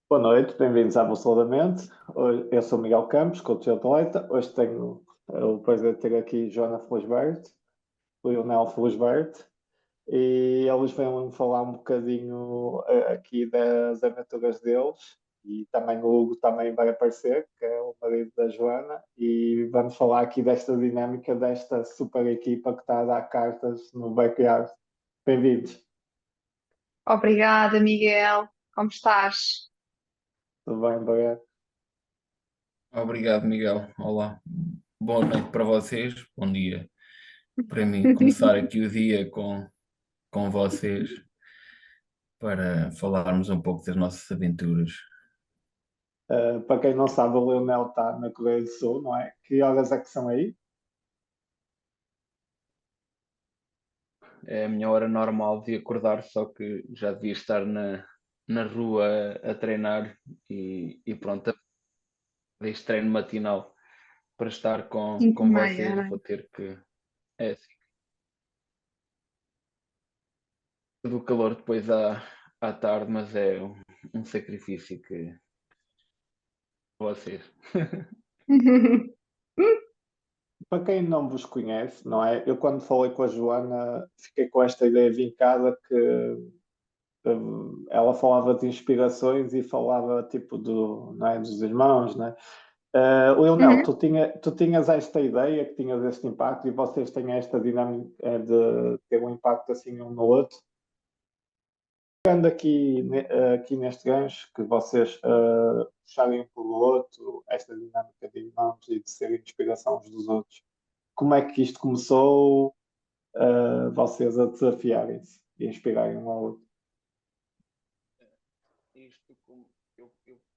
Boa noite, bem-vindos à Bolsonamente. Eu sou Miguel Campos, coach de atleta. Hoje tenho o prazer de ter aqui Joana Felisberto, Lionel Felisberto, e eles vêm falar um bocadinho aqui das aventuras deles. E também o Hugo também vai aparecer, que é o marido da Joana, e vamos falar aqui desta dinâmica desta super equipa que está a dar cartas no backyard. Bem-vindos. Obrigada, Miguel. Como estás? Tudo bem, Barreto? Obrigado, Miguel. Olá. Boa noite para vocês. Bom dia para mim. Começar aqui o dia com vocês para falarmos um pouco das nossas aventuras. Para quem não sabe, o Leonel está na Coreia do Sul, não é? Que horas é que são aí? É a minha hora normal de acordar, só que já devia estar na rua a treinar e pronto, este treino matinal para estar Cinco e com meia, vocês. não é? Vou ter que. É assim, do calor depois à tarde, mas é um sacrifício que vocês. Para quem não vos conhece, não é? Eu quando falei com a Joana fiquei com esta ideia vincada que ela falava de inspirações e falava tipo não é, dos irmãos, não é? Leonel, Uhum. tu tinhas esta ideia, que tinhas este impacto e vocês têm esta dinâmica de ter um impacto assim um no outro. Pegando aqui, aqui neste gancho, que vocês puxarem um pelo outro, esta dinâmica de irmãos e de serem inspiração uns dos outros. Como é que isto começou, vocês a desafiarem-se e inspirarem um ao outro? Isto como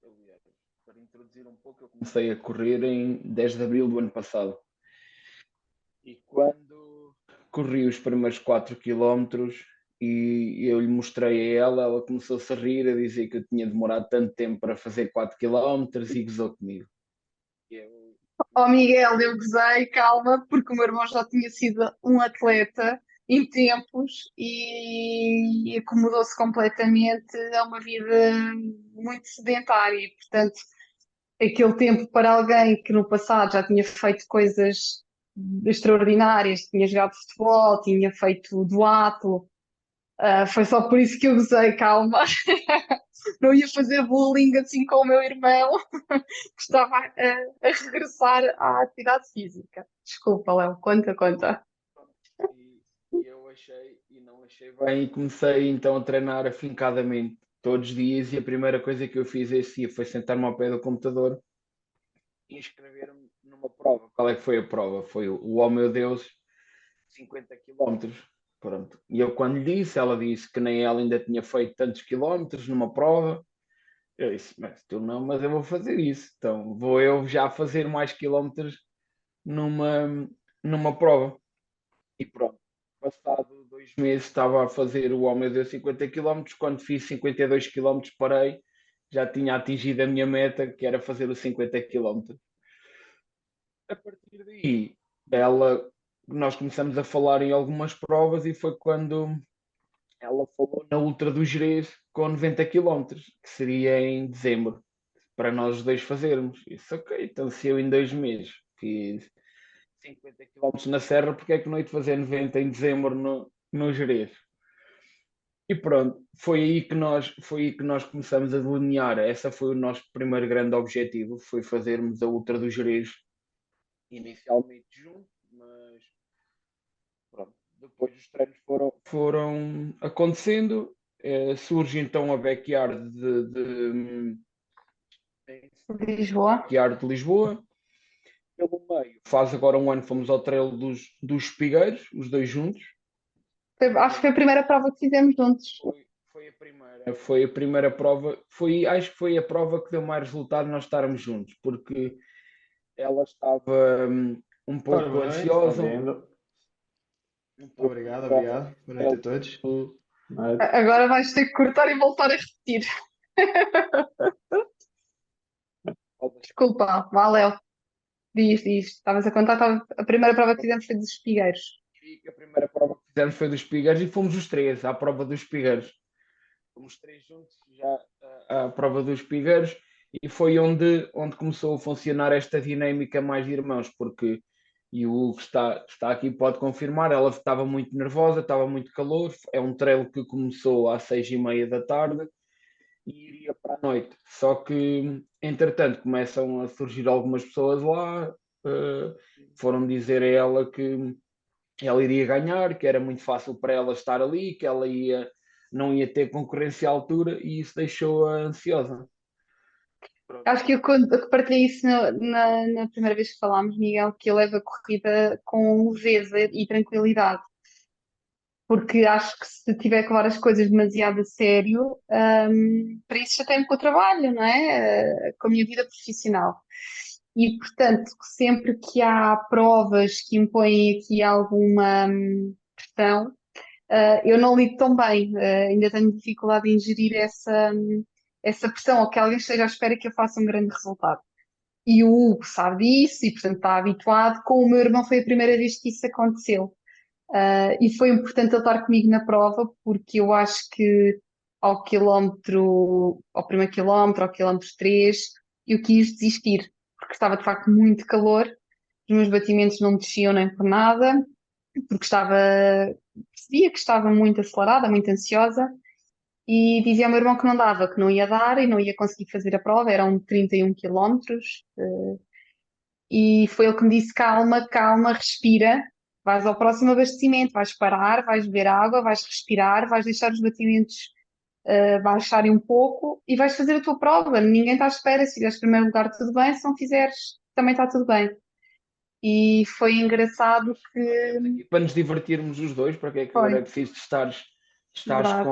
aliás, para introduzir um pouco, eu comecei a correr em 10 de abril do ano passado. E quando corri os primeiros 4 quilómetros e eu lhe mostrei a ela, ela começou-se a rir, a dizer que eu tinha demorado tanto tempo para fazer 4 quilómetros e gozou comigo. E eu, Oh, Miguel, eu gozei, calma, porque o meu irmão já tinha sido um atleta em tempos e acomodou-se completamente a uma vida muito sedentária. E, portanto, aquele tempo para alguém que no passado já tinha feito coisas extraordinárias, tinha jogado futebol, tinha feito duatlo. Foi só por isso que eu gozei, calma. Não ia fazer bullying assim com o meu irmão, que estava a regressar à atividade física. Desculpa, Léo, conta, conta. e eu achei e não achei bem e comecei então a treinar afincadamente todos os dias e a primeira coisa que eu fiz esse dia foi sentar-me ao pé do computador e inscrever-me numa prova. Qual é que foi a prova? Foi o Oh Meu Deus 50 quilómetros. Pronto. E eu quando lhe disse, ela disse que nem ela ainda tinha feito tantos quilómetros numa prova. Eu disse, mas tu não, mas eu vou fazer isso. Então vou eu já fazer mais quilómetros numa, numa prova. E pronto. Passado 2 meses estava a fazer o Oh Meu Deus 50 quilómetros. Quando fiz 52 quilómetros parei. Já tinha atingido a minha meta, que era fazer os 50 quilómetros. A partir daí, ela, nós começamos a falar em algumas provas e foi quando ela falou na Ultra do Gerês com 90 quilómetros, que seria em dezembro, para nós dois fazermos. Isso, ok, então se eu em 2 meses fiz 50 quilómetros na Serra, porque é que não hei de fazer 90 em dezembro no Gerês? E pronto, foi aí que nós começamos a delinear. Essa foi o nosso primeiro grande objetivo, foi fazermos a Ultra do Gerês inicialmente juntos, mas pronto, depois os treinos foram acontecendo, surge então a Backyard Lisboa. Backyard de Lisboa. Pelo meio, faz agora um ano, fomos ao trail dos Espigueiros, os dois juntos. Acho que foi a primeira prova que fizemos juntos. Foi a primeira prova, acho que foi a prova que deu mais resultado nós estarmos juntos, porque ela estava um Ora, pouco boa noite. ansiosa, Bem-vindo. um pouco Obrigado, ansiosa obrigado. Boa noite a pelo todos. Não é? Agora vais ter que cortar e voltar a repetir. Desculpa, vá, Léo. Diz, diz. Estavas a contar, a primeira prova que fizemos foi dos espigueiros. e a primeira prova que fizemos foi dos Espigueiros e fomos os três à prova dos Espigueiros. fomos três juntos já à prova dos Pigueiros e foi onde começou a funcionar esta dinâmica mais de irmãos, porque, e o Hugo está aqui, pode confirmar, ela estava muito nervosa, estava muito calor, é um treino que começou às 6:30 da tarde e iria para a noite. Só que, entretanto, começam a surgir algumas pessoas lá, foram dizer a ela que ela iria ganhar, que era muito fácil para ela estar ali, que não ia ter concorrência à altura e isso deixou-a ansiosa. Pronto. Acho que eu partilhei isso na primeira vez que falámos, Miguel, que eu levo a corrida com leveza e tranquilidade, porque acho que se tiver que levar as coisas demasiado a sério, para isso já tenho com o trabalho, não é? Com a minha vida profissional. E, portanto, sempre que há provas que impõem aqui alguma pressão, eu não lido tão bem, ainda tenho dificuldade em gerir essa pressão, ou que alguém esteja à espera que eu faça um grande resultado. E o Hugo sabe disso e, portanto, está habituado. Com o meu irmão foi a primeira vez que isso aconteceu. E foi importante ele estar comigo na prova, porque eu acho que ao primeiro quilómetro, ao quilómetro 3, eu quis desistir, porque estava de facto muito calor, os meus batimentos não desciam nem por nada, porque percebia que estava muito acelerada, muito ansiosa, e dizia ao meu irmão que não dava, que não ia dar e não ia conseguir fazer a prova, eram 31 quilómetros, e foi ele que me disse: calma, calma, respira, vais ao próximo abastecimento, vais parar, vais beber água, vais respirar, vais deixar os batimentos baixarem um pouco e vais fazer a tua prova. Ninguém está à espera, se fizeres primeiro lugar, tudo bem, se não fizeres, também está tudo bem. E foi engraçado que E para nos divertirmos os dois, para que é que agora é foi, preciso de estares verdade,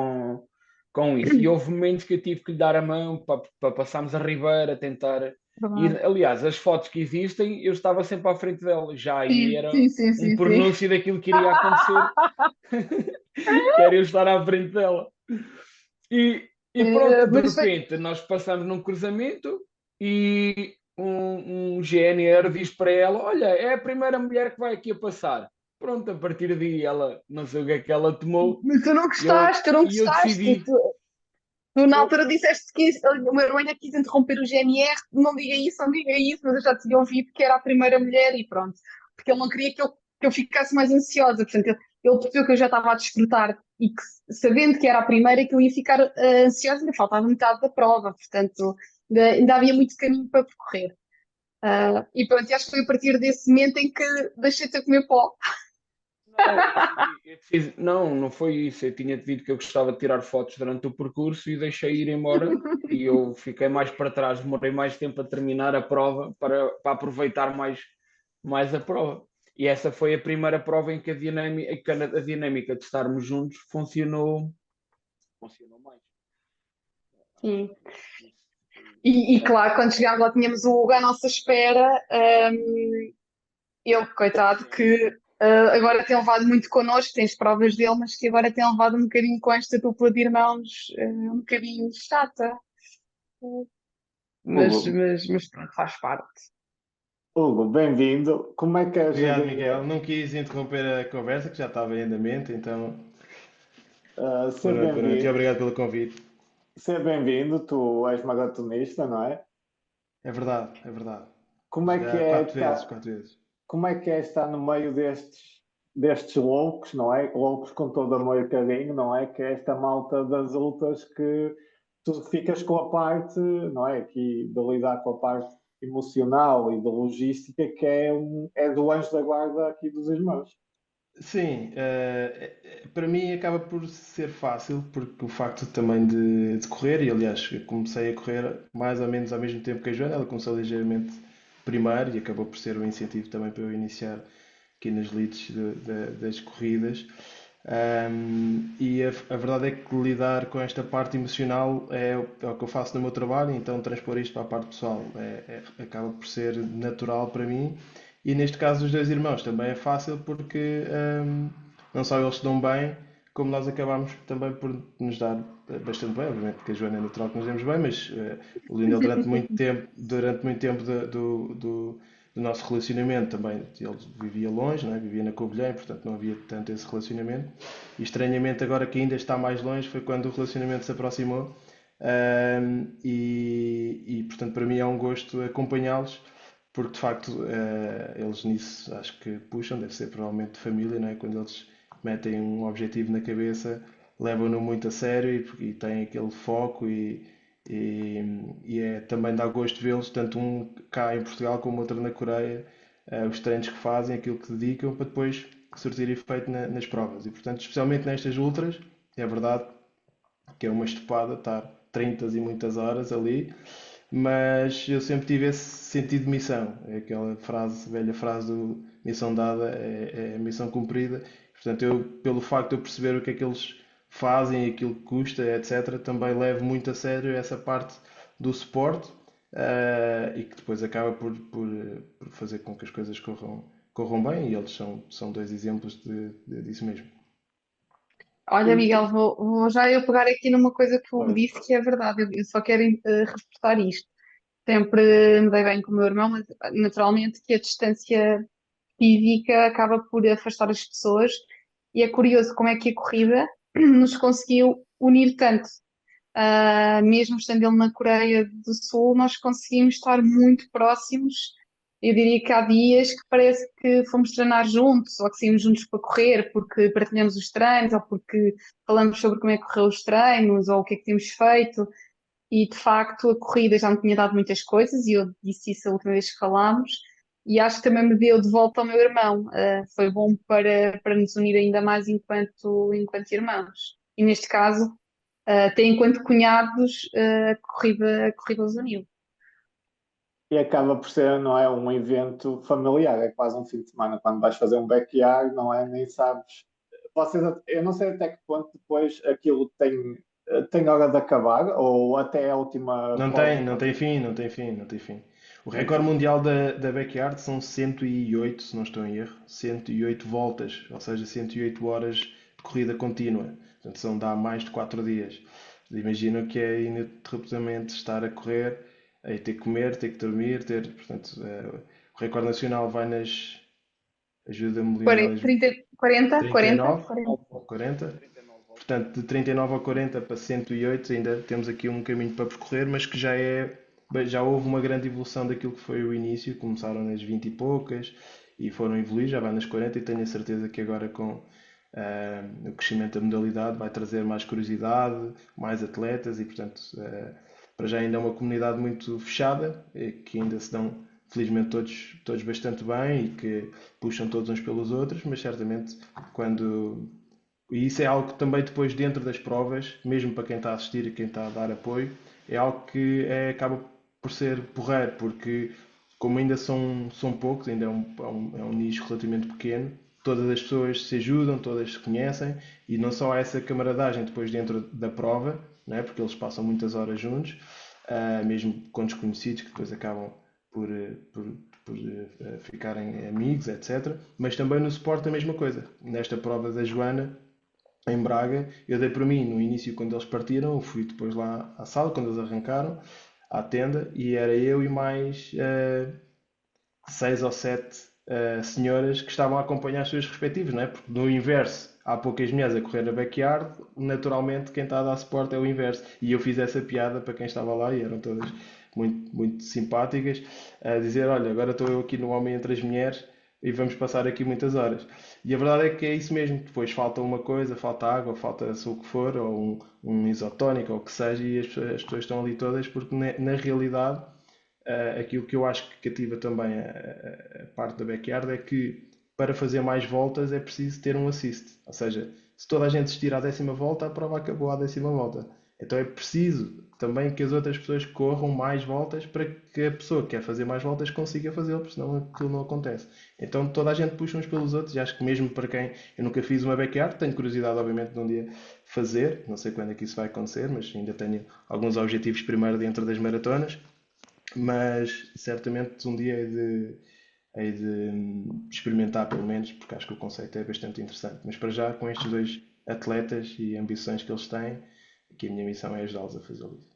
com isso? E houve momentos que eu tive que lhe dar a mão para passarmos a Ribeira, tentar verdade. ir. Aliás, as fotos que existem, eu estava sempre à frente dela, já aí Sim, era sim, sim, um sim, sim. pronúncio daquilo que iria acontecer, que era eu estar à frente dela. E pronto, de Mas foi, repente nós passamos num cruzamento e um GNR diz para ela: Olha, é a primeira mulher que vai aqui a passar. Pronto, a partir daí ela não sei o que é que ela tomou mas tu não e eu, gostaste, tu não e eu gostaste. decidi. Tu na altura disseste que o meu irmão ainda quis interromper o GNR, não diga isso, não diga isso, mas eu já tinha ouvido que era a primeira mulher e pronto. Porque ele não queria que eu ficasse mais ansiosa. Portanto, ele percebeu que eu já estava a desfrutar e que, sabendo que era a primeira, que eu ia ficar ansiosa, ainda faltava metade da prova. Portanto, ainda havia muito caminho para percorrer. E pronto, e acho que foi a partir desse momento em que deixei-te a comer pó. Não, não foi isso. Eu tinha-te dito que eu gostava de tirar fotos durante o percurso e deixei ir embora. E eu fiquei mais para trás, demorei mais tempo a terminar a prova para aproveitar mais a prova. E essa foi a primeira prova em que a dinâmica de estarmos juntos funcionou mais. Sim. Isso E claro, quando chegámos lá tínhamos o Hugo à nossa espera. Ele, coitado, que agora tem levado muito connosco, tem as provas dele, mas que agora tem levado um bocadinho com esta dupla de irmãos, um bocadinho chata. Hugo, Mas pronto, faz parte. Hugo, bem-vindo. Como é que é Obrigado, gerir? Miguel. Não quis interromper a conversa, que já estava em andamento, então, Ser e bem-vindo. obrigado pelo convite. Ser bem-vindo, tu és maratonista, não é? É verdade, é verdade. Como é que Já é, 4 vezes, 4 vezes. como é que é estar no meio destes loucos, não é? Loucos com todo amor e carinho, não é? Que é esta malta das ultras que tu ficas com a parte, não é? Aqui de lidar com a parte emocional e de logística, que é do anjo da guarda aqui dos irmãos. Sim, para mim acaba por ser fácil, porque o facto também de correr, e aliás, eu comecei a correr mais ou menos ao mesmo tempo que a Joana, ela começou ligeiramente primeiro e acabou por ser um incentivo também para eu iniciar aqui nas leads das corridas. A verdade é que lidar com esta parte emocional é o que eu faço no meu trabalho, então transpor isto para a parte pessoal acaba por ser natural para mim. E neste caso dos dois irmãos também é fácil porque não só eles se dão bem, como nós acabamos também por nos dar bastante bem, obviamente porque a Joana é natural que nos demos bem, mas o Lionel durante muito tempo do nosso relacionamento também, ele vivia longe, não é? Vivia na Covilhã, portanto não havia tanto esse relacionamento. E estranhamente, agora que ainda está mais longe, foi quando o relacionamento se aproximou. Portanto, para mim é um gosto acompanhá-los, porque de facto eles nisso acho que puxam, deve ser provavelmente de família, não é? Quando eles metem um objetivo na cabeça, levam-no muito a sério e têm aquele foco e, e também dá gosto vê-los, tanto um cá em Portugal como outro na Coreia, os treinos que fazem, aquilo que dedicam para depois surtir efeito nas provas. E portanto, especialmente nestas ultras, é verdade que é uma estupada estar 30 e muitas horas ali, mas eu sempre tive esse sentido de missão. É aquela frase, velha frase do missão dada é missão cumprida. Portanto, eu, pelo facto de eu perceber o que é que eles fazem, aquilo que custa, etc., também levo muito a sério essa parte do suporte, e que depois acaba por fazer com que as coisas corram bem, e eles são dois exemplos disso mesmo. Olha, E, Miguel, vou já eu pegar aqui numa coisa que tu pois, disse que é verdade. Eu só quero reforçar isto. Sempre me dei bem com o meu irmão, mas naturalmente que a distância física acaba por afastar as pessoas. E é curioso como é que a corrida nos conseguiu unir tanto. Mesmo estando ele na Coreia do Sul, nós conseguimos estar muito próximos. Eu diria que há dias que parece que fomos treinar juntos, ou que saímos juntos para correr, porque partilhamos os treinos, ou porque falamos sobre como é que correu os treinos, ou o que é que temos feito. E de facto a corrida já me tinha dado muitas coisas, e eu disse isso a última vez que falámos, e acho que também me deu de volta ao meu irmão. Foi bom para nos unir ainda mais enquanto irmãos. E neste caso até enquanto cunhados, a corrida os uniu. e acaba por ser, não é, um evento familiar, é quase um fim de semana. Quando vais fazer um backyard, não é? Nem sabes. Vocês, eu não sei até que ponto depois aquilo tem hora de acabar, ou até a última Não tem, prova. não tem fim, não tem fim, não tem fim. O Não recorde tem. mundial da Backyard são 108, se não estou em erro, 108 voltas, ou seja, 108 horas de corrida contínua. Portanto, dá mais de 4 dias. Imagino que é ininterruptamente estar a correr, aí ter que comer, ter que dormir, portanto, o recorde nacional vai nas, ajuda-me Lionel, 30, 40, 40, 39 40. ou 40. Portanto, de 39 a 40 para 108 ainda temos aqui um caminho para percorrer, mas que já houve uma grande evolução daquilo que foi o início. Começaram nas 20 e poucas e foram evoluir, já vai nas 40 e tenho a certeza que agora com o crescimento da modalidade vai trazer mais curiosidade, mais atletas e, portanto, para já ainda é uma comunidade muito fechada, que ainda se dão, felizmente, todos bastante bem e que puxam todos uns pelos outros, mas certamente quando e isso é algo que também depois dentro das provas, mesmo para quem está a assistir e quem está a dar apoio, é algo que acaba por ser porreiro, porque como ainda são poucos, ainda é um nicho relativamente pequeno, todas as pessoas se ajudam, todas se conhecem e não só há essa camaradagem depois dentro da prova, não é? Porque eles passam muitas horas juntos, mesmo com desconhecidos que depois acabam por ficarem amigos, etc. Mas também no suporte a mesma coisa. Nesta prova da Joana, em Braga, eu dei para mim no início quando eles partiram, eu fui depois lá à sala quando eles arrancaram, à tenda, e era eu e mais 6 ou 7 senhoras que estavam a acompanhar os seus respectivos, não é? Porque no inverso há poucas mulheres a correr na backyard, naturalmente quem está a dar suporte é o inverso. E eu fiz essa piada para quem estava lá e eram todas muito, muito simpáticas, a dizer: Olha, agora estou eu aqui no homem entre as mulheres e vamos passar aqui muitas horas. E a verdade é que é isso mesmo. Depois falta uma coisa, falta água, falta o que for, ou um isotónico, ou o que seja, e as pessoas estão ali todas porque na realidade aquilo que eu acho que cativa também a parte da backyard é que para fazer mais voltas é preciso ter um assist. Ou seja, se toda a gente assistir à 10ª volta, a prova acabou à 10ª volta. Então é preciso também que as outras pessoas corram mais voltas para que a pessoa que quer fazer mais voltas consiga fazê-lo, porque senão aquilo não acontece. Então toda a gente puxa uns pelos outros e acho que mesmo para quem eu nunca fiz uma backyard, tenho curiosidade obviamente de um dia fazer, não sei quando é que isso vai acontecer, mas ainda tenho alguns objetivos primeiro dentro das maratonas, mas certamente um dia hei de experimentar pelo menos, porque acho que o conceito é bastante interessante. Mas para já, com estes dois atletas e ambições que eles têm, aqui a minha missão é ajudá-los a fazer isso.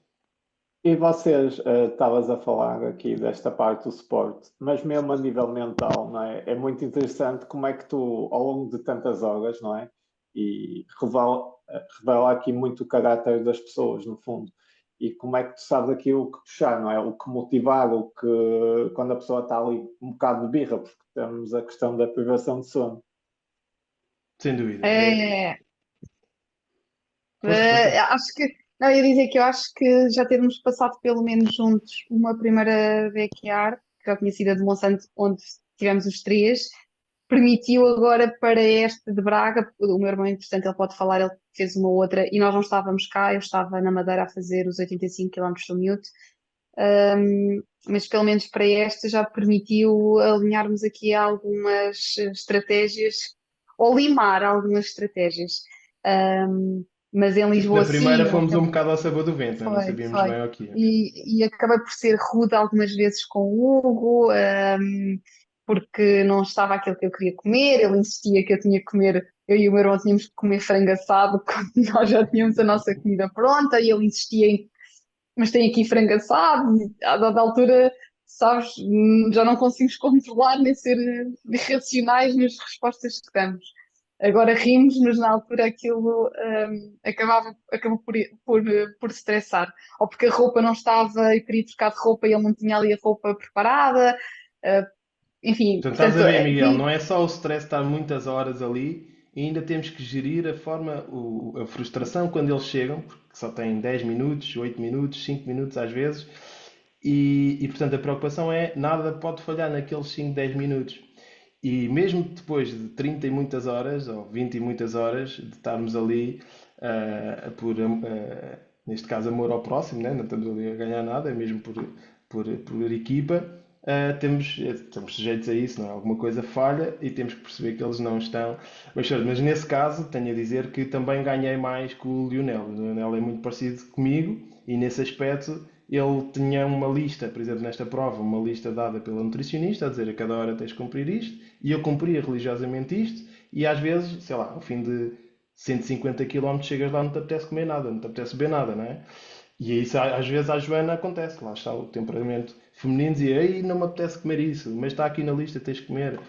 E vocês, estavas a falar aqui desta parte do suporte, mas mesmo a nível mental, não é? É muito interessante como é que tu, ao longo de tantas horas, não é? E revela aqui muito o caráter das pessoas, no fundo. E como é que tu sabes aqui o que puxar, não é? O que motivar, o que, quando a pessoa está ali um bocado de birra, porque temos a questão da privação de sono. Sem dúvida. É, Força, força. acho que, não, eu ia dizer que eu acho que já termos passado pelo menos juntos uma primeira backyard, que já tinha sido a de Monsanto, onde tivemos os três, permitiu agora para este de Braga, o meu irmão, entretanto, ele pode falar, ele fez uma outra, e nós não estávamos cá, eu estava na Madeira a fazer os 85 km do Minute, mas pelo menos para esta já permitiu alinharmos aqui algumas estratégias, ou limar algumas estratégias. Mas em Tipo, na Lisboa, primeira sim, fomos um bocado ao sabor do vento, né? Não foi, sabíamos foi. bem o que íamos. E acabei por ser rude algumas vezes com o Hugo, porque não estava aquilo que eu queria comer. Ele insistia que eu tinha que comer, eu e o meu irmão tínhamos que comer frango assado quando nós já tínhamos a nossa comida pronta, e ele insistia em, mas tem aqui frango assado, e a dada altura, sabes, já não conseguimos controlar nem ser irracionais nas respostas que damos. Agora rimos, mas na altura aquilo acabou por estressar. Ou porque a roupa não estava, eu queria trocar de roupa e ele não tinha ali a roupa preparada. Uh, enfim, Portanto, estás portanto, a ver, Miguel, não é só o stress estar muitas horas ali, ainda temos que gerir a forma, a frustração quando eles chegam, porque só têm 10 minutos, 8 minutos, 5 minutos às vezes, portanto a preocupação é nada pode falhar naqueles 5 10 minutos. E mesmo depois de 30 e muitas horas, ou 20 e muitas horas, de estarmos ali neste caso, amor ao próximo, né? Não estamos ali a ganhar nada, é mesmo por equipa, estamos sujeitos a isso, não é? Alguma coisa falha e temos que perceber que eles não estão. Mas nesse caso, tenho a dizer que também ganhei mais com o Lionel. O Lionel é muito parecido comigo e nesse aspecto ele tinha uma lista, por exemplo, nesta prova, uma lista dada pela nutricionista, a dizer a cada hora tens de cumprir isto, e eu cumpria religiosamente isto, e às vezes, sei lá, ao fim de 150 km chegas lá, não te apetece comer nada, não te apetece beber nada, não é? E isso às vezes à Joana acontece, lá está o temperamento feminino, dizia, ei, não me apetece comer isso, mas está aqui na lista, tens de comer.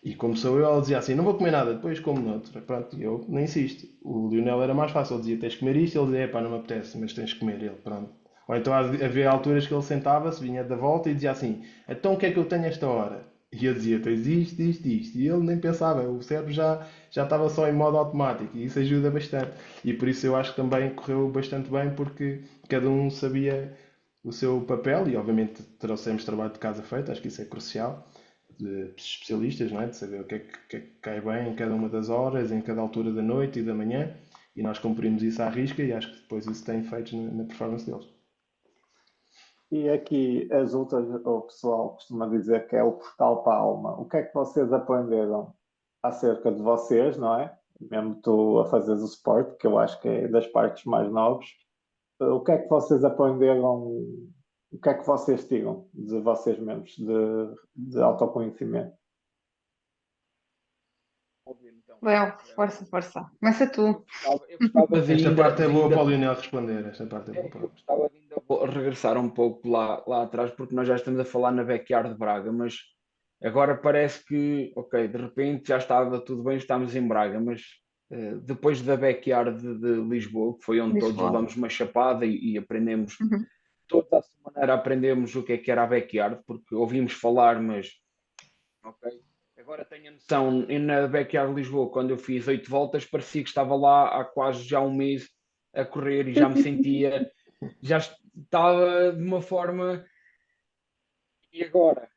E como sou eu, ela dizia assim, não vou comer nada, depois como noutra. Pronto, eu nem insisto. O Lionel era mais fácil, ele dizia, tens de comer isto, ele dizia, epá, não me apetece, mas tens de comer ele, pronto. Ou então havia alturas que ele sentava-se, vinha da volta e dizia assim, então o que é que eu tenho esta hora? E eu dizia, tens isto, isto, isto. E ele nem pensava, o cérebro já estava só em modo automático e isso ajuda bastante. E por isso eu acho que também correu bastante bem porque cada um sabia o seu papel e obviamente trouxemos trabalho de casa feito, acho que isso é crucial, de especialistas, não é? De saber que é que cai bem em cada uma das horas, em cada altura da noite e da manhã e nós cumprimos isso à risca e acho que depois isso tem efeitos na performance deles. E aqui as outras, o pessoal costuma dizer que é o portal para a alma. O que é que vocês aprenderam acerca de vocês, não é? Mesmo tu a fazeres o suporte, que eu acho que é das partes mais nobres. O que é que vocês aprenderam? O que é que vocês tiram de vocês mesmos, de autoconhecimento? Então, Well, força, força. Começa tu. eu gostava Esta parte é de boa ainda para o Lionel responder, esta parte é boa para eu ele. gostava de ainda regressar um pouco lá atrás, porque nós já estamos a falar na backyard de Braga, mas agora parece que, ok, de repente já estava tudo bem, estamos em Braga, mas depois da backyard de Lisboa, que foi onde todos Lisboa. levamos uma chapada e aprendemos, Uhum. todos à maneira aprendemos o que era a backyard, porque ouvimos falar, mas ok. Agora tenho a noção, e na Backyard de Lisboa, quando eu fiz 8 voltas, parecia que estava lá há quase já um mês a correr e já me sentia, já estava de uma forma. E agora,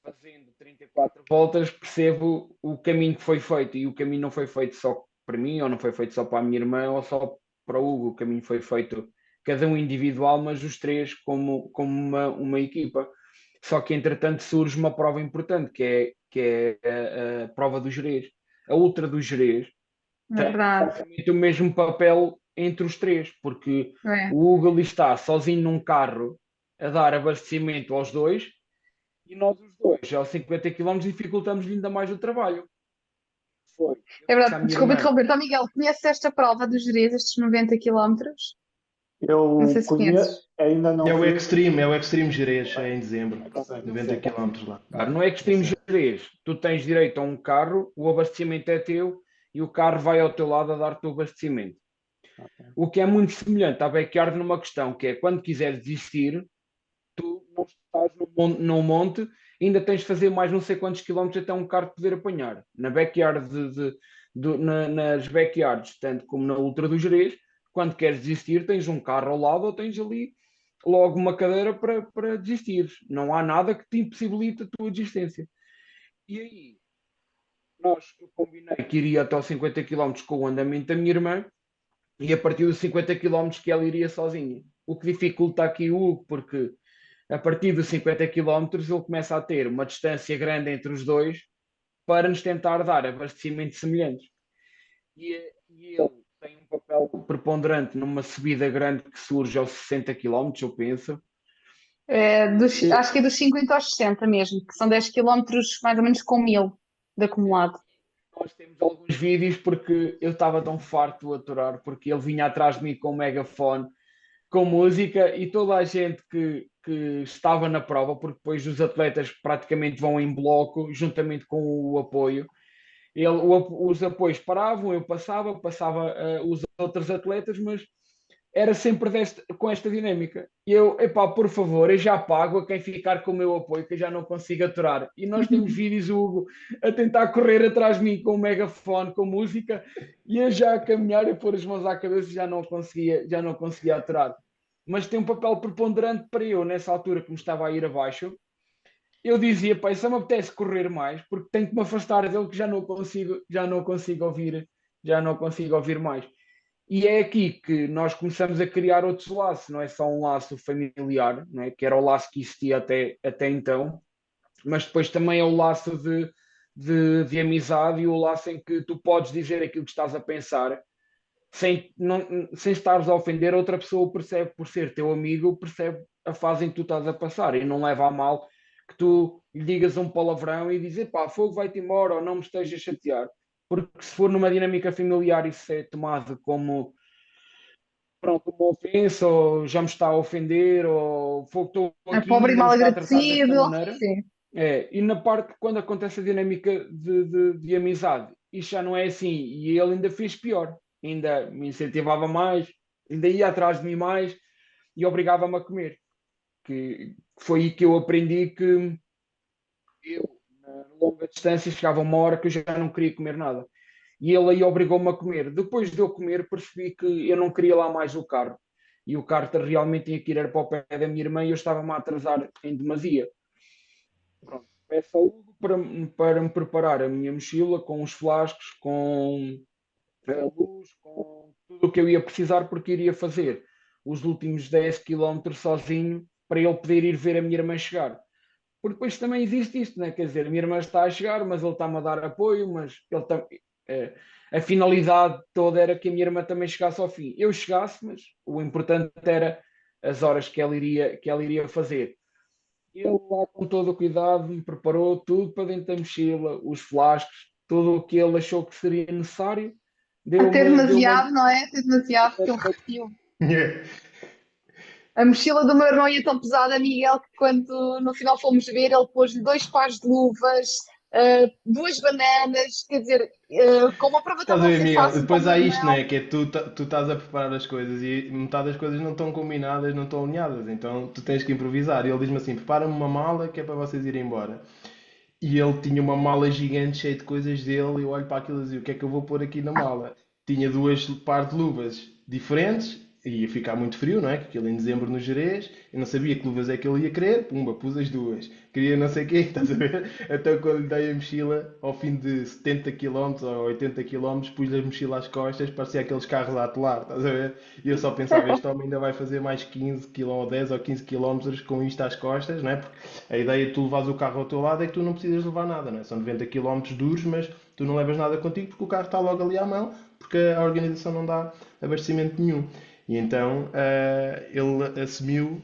fazendo 34 voltas, percebo o caminho que foi feito. E o caminho não foi feito só para mim, ou não foi feito só para a minha irmã, ou só para o Hugo. O caminho foi feito cada um individual, mas os três como uma equipa. Só que, entretanto, surge uma prova importante, que é a prova do Gerês. A Ultra do Gerês É tem verdade. exatamente o mesmo papel entre os três, porque É. o Hugo ali está sozinho num carro a dar abastecimento aos dois e nós os dois, aos 50 km, dificultamos-lhe ainda mais o trabalho. Foi. Eu É disse à verdade. minha Desculpa irmã, interromper. Então, Miguel, conheces esta prova dos Jerez, estes 90 km? Não sei Eu se conheces. ainda não fiz. É o Extreme Gerês, é em dezembro, Sim, 90 sim, km lá. Claro, não é que eu extremo sei. gerês. Tu tens direito a um carro, o abastecimento é teu e o carro vai ao teu lado a dar-te o abastecimento. Ok. O que é muito semelhante à backyard numa questão, que é quando quiseres desistir, tu não estás num monte, ainda tens de fazer mais não sei quantos quilómetros até um carro poder apanhar. Na backyard nas backyards, tanto como na Ultra do Gerês, quando queres desistir, tens um carro ao lado ou tens ali logo uma cadeira para desistir. Não há nada que te impossibilite a tua desistência. E aí, eu combinei que iria até aos 50 km com o andamento da minha irmã e a partir dos 50 km que ela iria sozinha. O que dificulta aqui o Hugo, porque a partir dos 50 km ele começa a ter uma distância grande entre os dois para nos tentar dar abastecimentos semelhantes. E ele tem um papel preponderante numa subida grande que surge aos 60 km, eu penso. Acho que é dos 50 aos 60 mesmo, que são 10 quilómetros mais ou menos com 1000 de acumulado. Nós temos alguns vídeos porque eu estava tão farto de aturar, porque ele vinha atrás de mim com um megafone, com música, e toda a gente que estava na prova, porque depois os atletas praticamente vão em bloco, juntamente com o apoio. Os apoios paravam, eu passava os outros atletas, mas era sempre com esta dinâmica. E eu, epá, por favor, eu já pago a quem ficar com o meu apoio, que eu já não consigo aturar. E nós temos vídeos, Hugo, a tentar correr atrás de mim com o megafone, com música, e eu já a caminhar e pôr as mãos à cabeça já não conseguia aturar. Mas tem um papel preponderante para eu, nessa altura que me estava a ir abaixo, eu dizia, pai, só me apetece correr mais, porque tenho que me afastar dele que já não consigo ouvir mais. E é aqui que nós começamos a criar outros laços, não é só um laço familiar, não é? Que era o laço que existia até então, mas depois também é o laço de amizade e o laço em que tu podes dizer aquilo que estás a pensar sem estares a ofender, outra pessoa percebe, por ser teu amigo, percebe a fase em que tu estás a passar e não leva a mal que tu lhe digas um palavrão e dizer pá, fogo, vai-te embora ou não me estejas a chatear. Porque se for numa dinâmica familiar isso é tomado como pronto, uma ofensa, ou já me está a ofender, ou fogo, estou É aqui e pobre e ainda me mal está a tratar desta agradecido. maneira. Sim. E na parte, quando acontece a dinâmica de amizade, isto já não é assim. E ele ainda fez pior. Ainda me incentivava mais, ainda ia atrás de mim mais e obrigava-me a comer. Que foi aí que eu aprendi que eu, na longa distância, chegava uma hora que eu já não queria comer nada. E ele aí obrigou-me a comer. Depois de eu comer, percebi que eu não queria lá mais o carro. E o carro realmente tinha que ir para o pé da minha irmã e eu estava-me a atrasar em demasia. Pronto, peço ao Hugo para me preparar a minha mochila com os flascos, com a luz, com tudo o que eu ia precisar, porque iria fazer os últimos 10 quilómetros sozinho para ele poder ir ver a minha irmã chegar. Porque depois também existe isto, né? Quer dizer, a minha irmã está a chegar, mas ele está-me a dar apoio, mas ele eh, a finalidade toda era que a minha irmã também chegasse ao fim. Eu chegasse, mas o importante era as horas que ela iria fazer. Ele lá com todo o cuidado me preparou tudo para dentro da mochila, os flascos, tudo o que ele achou que seria necessário. Até Deu-me demasiado, não é? Até demasiado, porque ele até repetiu. A mochila do meu irmão ia tão pesada, Miguel, que quando no final fomos ver, ele pôs-lhe dois pares de luvas, duas bananas, quer dizer, como a prova Estás a estava a ver, ser Miguel? fácil para o Depois meu há isto, não irmão. é? Que é tu estás a preparar as coisas e metade das coisas não estão combinadas, não estão alinhadas. Então tu tens que improvisar. E ele diz-me assim: prepara-me uma mala que é para vocês irem embora. E ele tinha uma mala gigante cheia de coisas dele. E eu olho para aquilo e digo: o que é que eu vou pôr aqui na mala? Tinha duas par de luvas diferentes. E ia ficar muito frio, não é? Que aquilo em dezembro no Gerês. Eu não sabia que luvas é que ele ia querer. Pumba, pus as duas. Queria não sei o quê, estás a ver? Então quando lhe dei a mochila, ao fim de 70 km ou 80 km, pus-lhe a mochila às costas, parecia aqueles carros a atolar, estás a ver? E eu só pensava, este homem ainda vai fazer mais 15 km ou 10 ou 15 km com isto às costas, não é? Porque a ideia de tu levares o carro ao teu lado é que tu não precisas levar nada, não é? São 90 km duros, mas tu não levas nada contigo porque o carro está logo ali à mão, porque a organização não dá abastecimento nenhum. E então ele assumiu,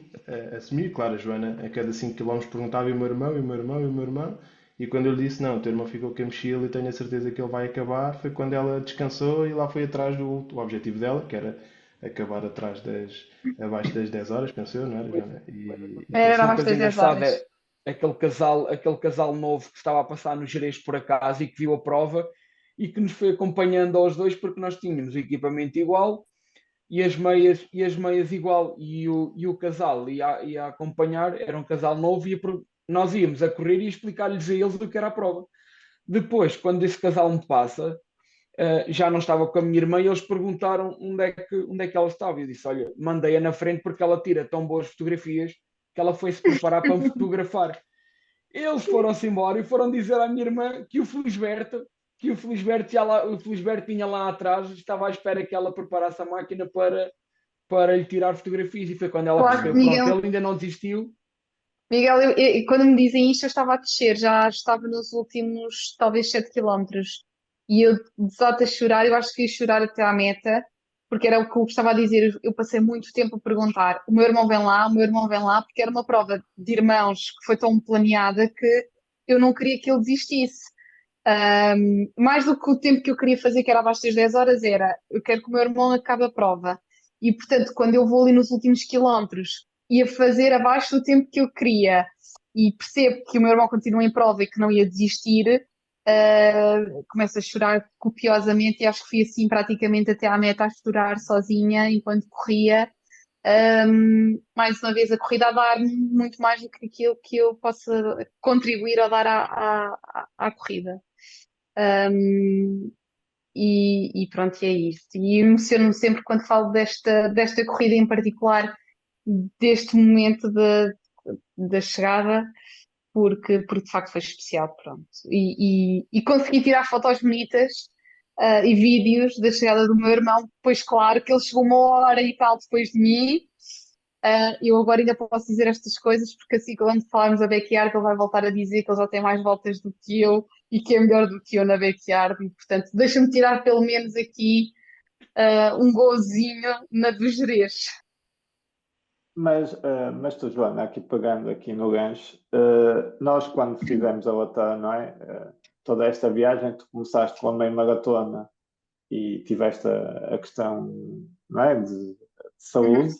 claro, a Joana a cada 5 km perguntava e o meu irmão, e o meu irmão, e o meu irmão, e quando eu lhe disse não, o teu irmão ficou com a mochila e tenho a certeza que ele vai acabar, foi quando ela descansou e lá foi atrás do objetivo dela, que era acabar abaixo das 10 horas, penso eu, não era, Joana? E Depois Era uma abaixo coisa das 10 engraçada horas. é aquele casal novo que estava a passar no Gerês por acaso e que viu a prova e que nos foi acompanhando aos dois porque nós tínhamos o equipamento igual e as meias igual e o casal ia a acompanhar, era um casal novo e nós íamos a correr e explicar-lhes a eles o que era a prova. Depois, quando esse casal me passa, já não estava com a minha irmã e eles perguntaram onde é que ela estava. Eu disse: Olha, mandei-a na frente porque ela tira tão boas fotografias que ela foi se preparar para me fotografar. Eles foram-se embora e foram dizer à minha irmã que o Felisberto vinha lá atrás, estava à espera que ela preparasse a máquina para lhe tirar fotografias. E foi quando ela Claro que percebeu: Pronto, Miguel, ele ainda não desistiu. Miguel, quando me dizem isto, eu estava a descer, já estava nos últimos, talvez, 7 quilómetros. E eu desato a chorar, eu acho que ia chorar até à meta, porque era o que eu estava a dizer. Eu passei muito tempo a perguntar: o meu irmão vem lá, o meu irmão vem lá, porque era uma prova de irmãos que foi tão planeada que eu não queria que ele desistisse. Mais do que o tempo que eu queria fazer, que era abaixo das 10 horas, era eu quero que o meu irmão acabe a prova. E, portanto, quando eu vou ali nos últimos quilómetros, ia fazer abaixo do tempo que eu queria e percebo que o meu irmão continua em prova e que não ia desistir, começo a chorar copiosamente e acho que fui assim praticamente até à meta a chorar sozinha enquanto corria. Mais uma vez, a corrida a dar-me muito mais do que aquilo que eu possa contribuir a dar à corrida. Um, e pronto, e é isso. E emociono-me sempre quando falo desta corrida em particular, deste momento da chegada, porque de facto foi especial, pronto. E consegui tirar fotos bonitas, e vídeos da chegada do meu irmão, pois claro que ele chegou uma hora e tal depois de mim. Eu agora ainda posso dizer estas coisas, porque assim, quando falarmos a backyard, ele vai voltar a dizer que ele já tem mais voltas do que eu e que é melhor do que eu na backyard, e portanto, deixa-me tirar pelo menos aqui um golzinho na dos Jerez. Mas tu, Joana, aqui pegando aqui no gancho, nós quando fizemos a outra, não é? Toda esta viagem, tu começaste com a meia maratona e tiveste a questão, não é? De saúde.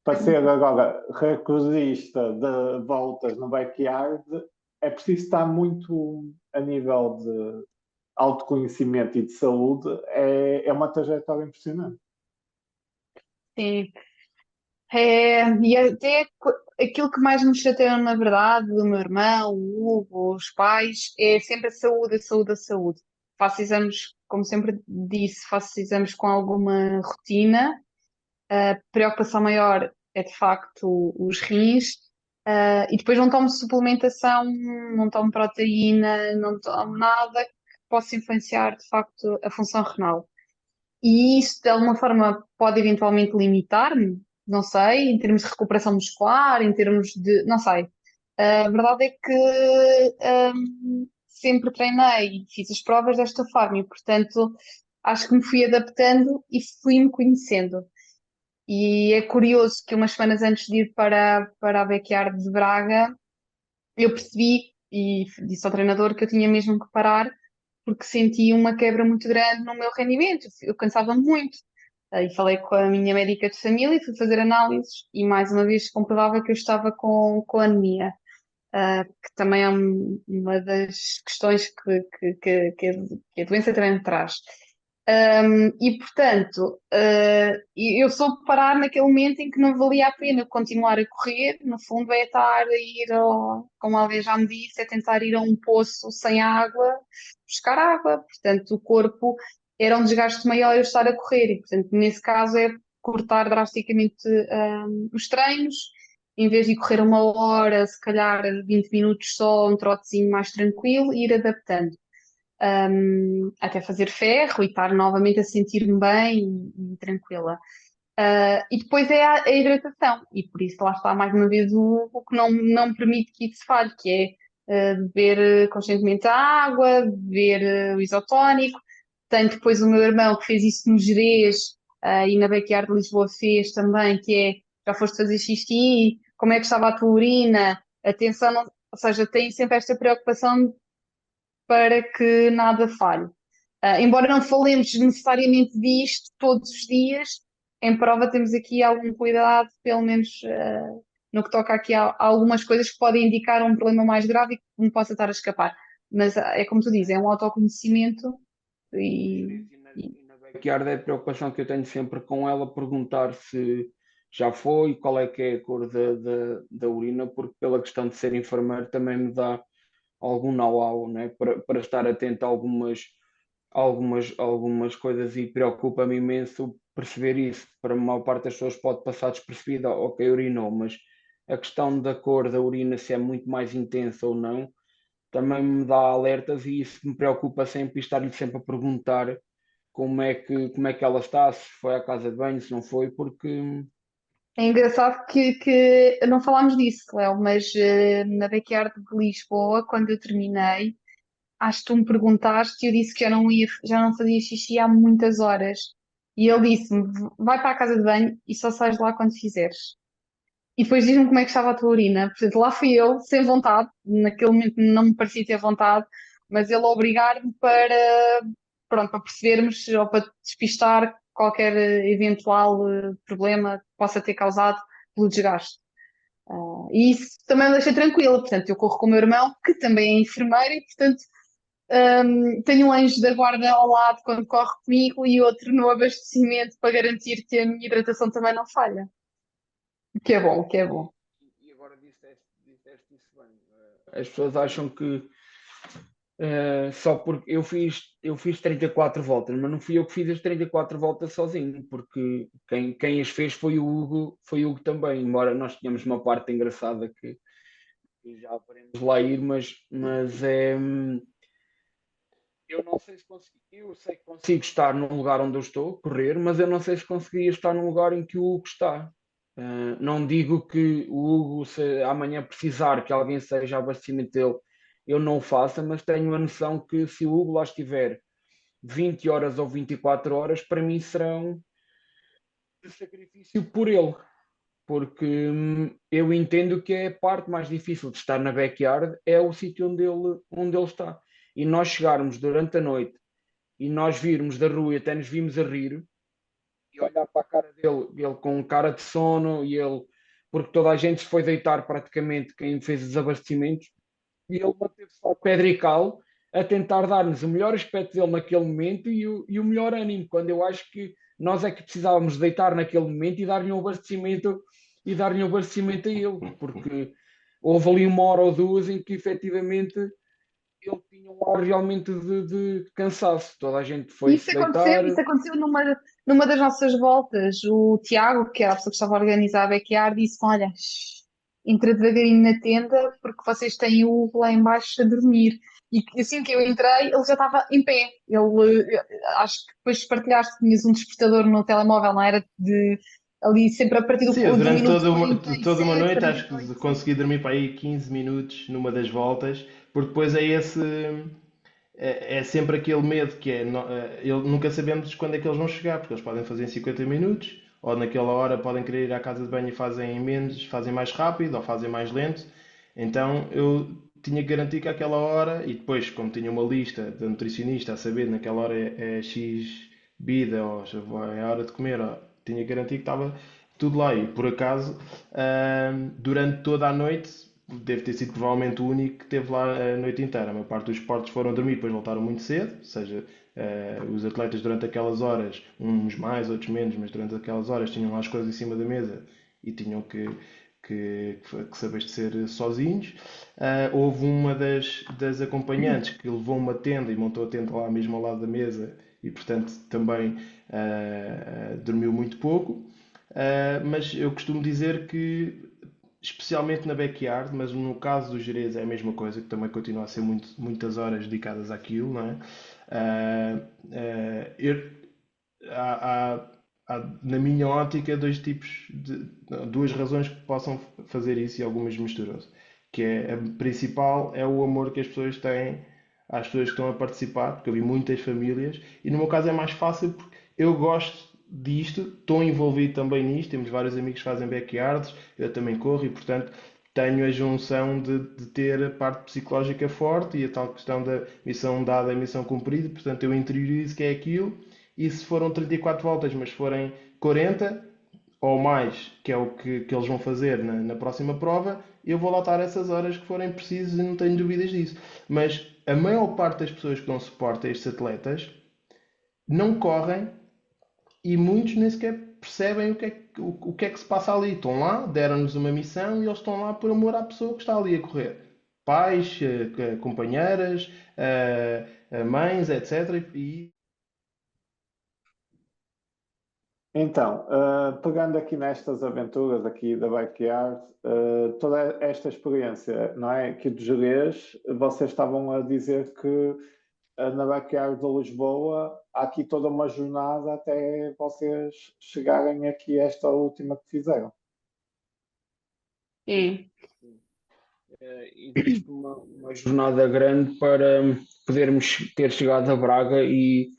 Para ser agora recordista de voltas no backyard, é preciso estar muito a nível de autoconhecimento e de saúde, é uma trajetória impressionante. Sim. E até aquilo que mais me chateia, na verdade, do meu irmão, o Hugo, os pais, é sempre a saúde, a saúde, a saúde. Faço exames, como sempre disse, faço exames com alguma rotina. A preocupação maior é de facto os rins, e depois não tomo suplementação, não tomo proteína, não tomo nada que possa influenciar de facto a função renal. E isso de alguma forma pode eventualmente limitar-me, não sei, em termos de recuperação muscular, em termos de, não sei. A verdade é que sempre treinei e fiz as provas desta forma e, portanto, acho que me fui adaptando e fui-me conhecendo. E é curioso que umas semanas antes de ir para a Backyard de Braga, eu percebi e disse ao treinador que eu tinha mesmo que parar porque senti uma quebra muito grande no meu rendimento. Eu cansava muito. E falei com a minha médica de família e fui fazer análises e mais uma vez comprovava que eu estava com anemia, que também é uma das questões que a doença também traz. E portanto, eu soube parar naquele momento em que não valia a pena continuar a correr, no fundo é estar a ir, como alguém já me disse, é tentar ir a um poço sem água, buscar água, portanto o corpo era um desgaste maior eu estar a correr e portanto nesse caso é cortar drasticamente os treinos, em vez de correr uma hora, se calhar 20 minutos só, um trotezinho mais tranquilo, e ir adaptando até fazer ferro e estar novamente a sentir-me bem e tranquila. E depois é a hidratação, e por isso lá está mais uma vez o que não me permite que isso falhe, que é beber constantemente a água, beber o isotónico. Tenho depois o meu irmão que fez isso no Gerês, e na Backyard de Lisboa fez também, que é, já foste fazer xixi, como é que estava a tua urina, atenção, ou seja, tem sempre esta preocupação para que nada falhe. Embora não falemos necessariamente disto todos os dias, em prova temos aqui algum cuidado, pelo menos no que toca aqui a algumas coisas que podem indicar um problema mais grave e que me possa estar a escapar. Mas é como tu dizes, é um autoconhecimento e, Inês, e e na backyard é a preocupação que eu tenho sempre com ela, perguntar se já foi, qual é que é a cor da urina, porque pela questão de ser enfermeiro também me dá algum know-how, né? Para estar atento a algumas coisas e preocupa-me imenso perceber isso. Para a maior parte das pessoas pode passar despercebida, ok, urinou, mas a questão da cor da urina, se é muito mais intensa ou não, também me dá alertas e isso me preocupa sempre e estar-lhe sempre a perguntar como é que ela está, se foi à casa de banho, se não foi, porque é engraçado que não falámos disso, Cléo, mas na Backyard de Lisboa, quando eu terminei, acho que tu me perguntaste e eu disse que já não fazia xixi há muitas horas. E ele disse-me: vai para a casa de banho e só sais de lá quando fizeres. E depois diz-me como é que estava a tua urina. Portanto, lá fui eu, sem vontade, naquele momento não me parecia ter vontade, mas ele a obrigar-me pronto, para percebermos ou para despistar qualquer eventual problema que possa ter causado pelo desgaste. E isso também me deixa tranquila, portanto, eu corro com o meu irmão, que também é enfermeiro, e portanto tenho um anjo da guarda ao lado quando corre comigo e outro no abastecimento para garantir que a minha hidratação também não falha. O que é bom, o que é bom. e agora disseste isso bem. As pessoas acham que só porque eu fiz 34 voltas, mas não fui eu que fiz as 34 voltas sozinho, porque quem as fez foi o Hugo também, embora nós tenhamos uma parte engraçada que já podemos lá ir, mas eu não sei se consigo, eu sei que consigo estar num lugar onde eu estou, correr, mas eu não sei se conseguiria estar num lugar em que o Hugo está. Não digo que o Hugo, se amanhã precisar que alguém seja abastecimento dele, eu não o faça, mas tenho a noção que se o Hugo lá estiver 20 horas ou 24 horas, para mim serão de sacrifício por ele, porque eu entendo que é a parte mais difícil de estar na backyard, é o sítio onde ele está. E nós chegarmos durante a noite e nós virmos da rua e até nos vimos a rir e olhar para a cara dele, ele com cara de sono e ele, porque toda a gente se foi deitar praticamente quem fez os abastecimentos e ele manteve-se ao pedra e cal a tentar dar-nos o melhor aspecto dele naquele momento e o melhor ânimo, quando eu acho que nós é que precisávamos deitar naquele momento e dar-lhe um abastecimento a ele, porque houve ali uma hora ou duas em que efetivamente ele tinha um ar realmente de cansaço. Toda a gente foi-se deitar. Isso aconteceu numa das nossas voltas. O Tiago, que era a pessoa que estava a organizar a backyard, disse: olha, entra devagarinho na tenda porque vocês têm o Hugo lá embaixo a dormir. E assim que eu entrei, ele já estava em pé. Acho que depois partilhaste que tinhas um despertador no telemóvel, não era? De ali sempre a partir Sim, eu do durante minuto toda uma 47, noite acho que 48. consegui dormir para aí 15 minutos numa das voltas, porque depois é sempre aquele medo que nunca sabemos quando é que eles vão chegar, porque eles podem fazer em 50 minutos, ou naquela hora podem querer ir à casa de banho e fazem em menos, fazem mais rápido ou fazem mais lento. Então eu tinha que garantir que aquela hora, e depois, como tinha uma lista da nutricionista a saber naquela hora é X bebida ou é a hora de comer, tinha que garantir que estava tudo lá. E por acaso, durante toda a noite, deve ter sido provavelmente o único que esteve lá a noite inteira. A maior parte dos esportes foram dormir, depois voltaram muito cedo, ou seja, os atletas durante aquelas horas, uns mais, outros menos, mas durante aquelas horas tinham lá as coisas em cima da mesa e tinham que se abastecer sozinhos. Houve uma das acompanhantes que levou uma tenda e montou a tenda lá mesmo ao lado da mesa e, portanto, também dormiu muito pouco. Mas eu costumo dizer que, especialmente na backyard, mas no caso do Jerez é a mesma coisa, que também continua a ser muitas horas dedicadas àquilo, não é? Ah, ah, eu- há, na minha ótica, duas razões que possam fazer isso e algumas misturam-se. Que é, a principal é o amor que as pessoas têm às pessoas que estão a participar, porque eu vi muitas famílias, e no meu caso é mais fácil porque eu gosto disto, estou envolvido também nisto, temos vários amigos que fazem backyards, eu também corro e, portanto, tenho a junção de ter a parte psicológica forte e a tal questão da missão dada e missão cumprida, portanto, eu interiorizo que é aquilo e se foram 34 voltas, mas forem 40 ou mais, que é o que eles vão fazer na próxima prova, eu vou lá estar essas horas que forem precisas e não tenho dúvidas disso. Mas a maior parte das pessoas que dão suporte a estes atletas não correm e muitos nem sequer percebem o que é que se passa ali. Estão lá, deram-nos uma missão e eles estão lá por amor à pessoa que está ali a correr. Pais, companheiras, mães, etc. E Então, pegando aqui nestas aventuras aqui da Backyard, toda esta experiência, não é, aqui de Jerez, vocês estavam a dizer que na Backyard de Lisboa há aqui toda uma jornada até vocês chegarem aqui a esta última que fizeram. Sim. Existe uma jornada grande para podermos ter chegado a Braga e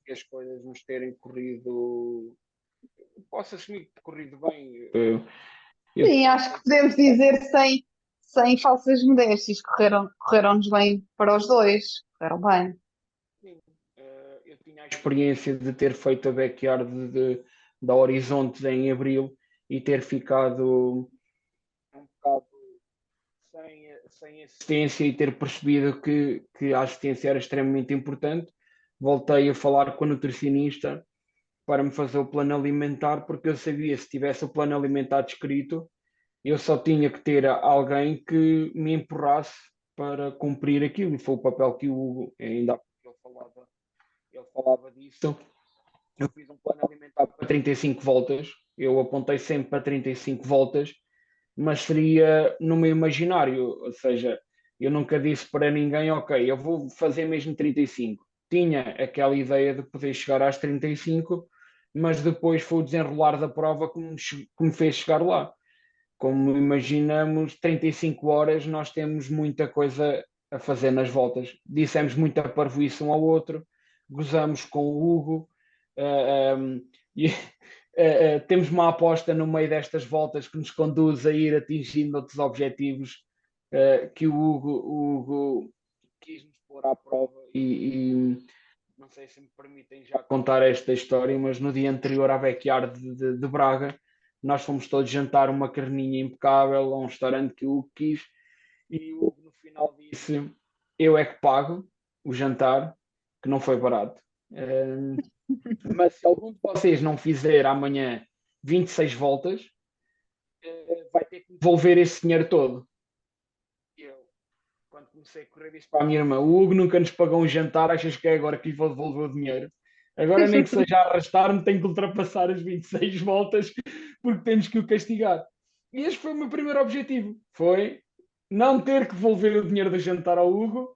que as coisas nos terem corrido, posso assumir que corrido bem. Sim, acho que podemos dizer sem falsas modéstias. Correram-nos bem para os dois. Correram bem. Sim, eu tinha a experiência de ter feito a backyard da Horizonte em abril e ter ficado um bocado sem assistência e ter percebido que a assistência era extremamente importante. Voltei a falar com a nutricionista para me fazer o plano alimentar, porque eu sabia se tivesse o plano alimentar descrito, eu só tinha que ter alguém que me empurrasse para cumprir aquilo. E foi o papel que o Hugo, ainda há pouco ele falava disso. Eu fiz um plano alimentar para 35 voltas, eu apontei sempre para 35 voltas, mas seria no meu imaginário, ou seja, eu nunca disse para ninguém, ok, eu vou fazer mesmo 35. Tinha aquela ideia de poder chegar às 35, mas depois foi o desenrolar da prova que me fez chegar lá. Como imaginamos, 35 horas nós temos muita coisa a fazer nas voltas. Dissemos muita parvoíce um ao outro, gozamos com o Hugo, e temos uma aposta no meio destas voltas que nos conduz a ir atingindo outros objetivos que o Hugo quis nos pôr à prova e não sei se me permitem já contar esta história, mas no dia anterior à Backyard de Braga, nós fomos todos jantar uma carninha impecável a um restaurante que o Hugo quis e o Hugo no final disse, eu é que pago o jantar, que não foi barato. Mas se algum de vocês não fizer amanhã 26 voltas, vai ter que devolver esse dinheiro todo. E eu, quando comecei a correr, disse para a minha irmã: o Hugo nunca nos pagou um jantar, achas que é agora que lhe vou devolver o dinheiro? Agora, nem que seja a arrastar-me, tenho que ultrapassar as 26 voltas porque temos que o castigar. E este foi o meu primeiro objetivo: foi não ter que devolver o dinheiro do jantar ao Hugo,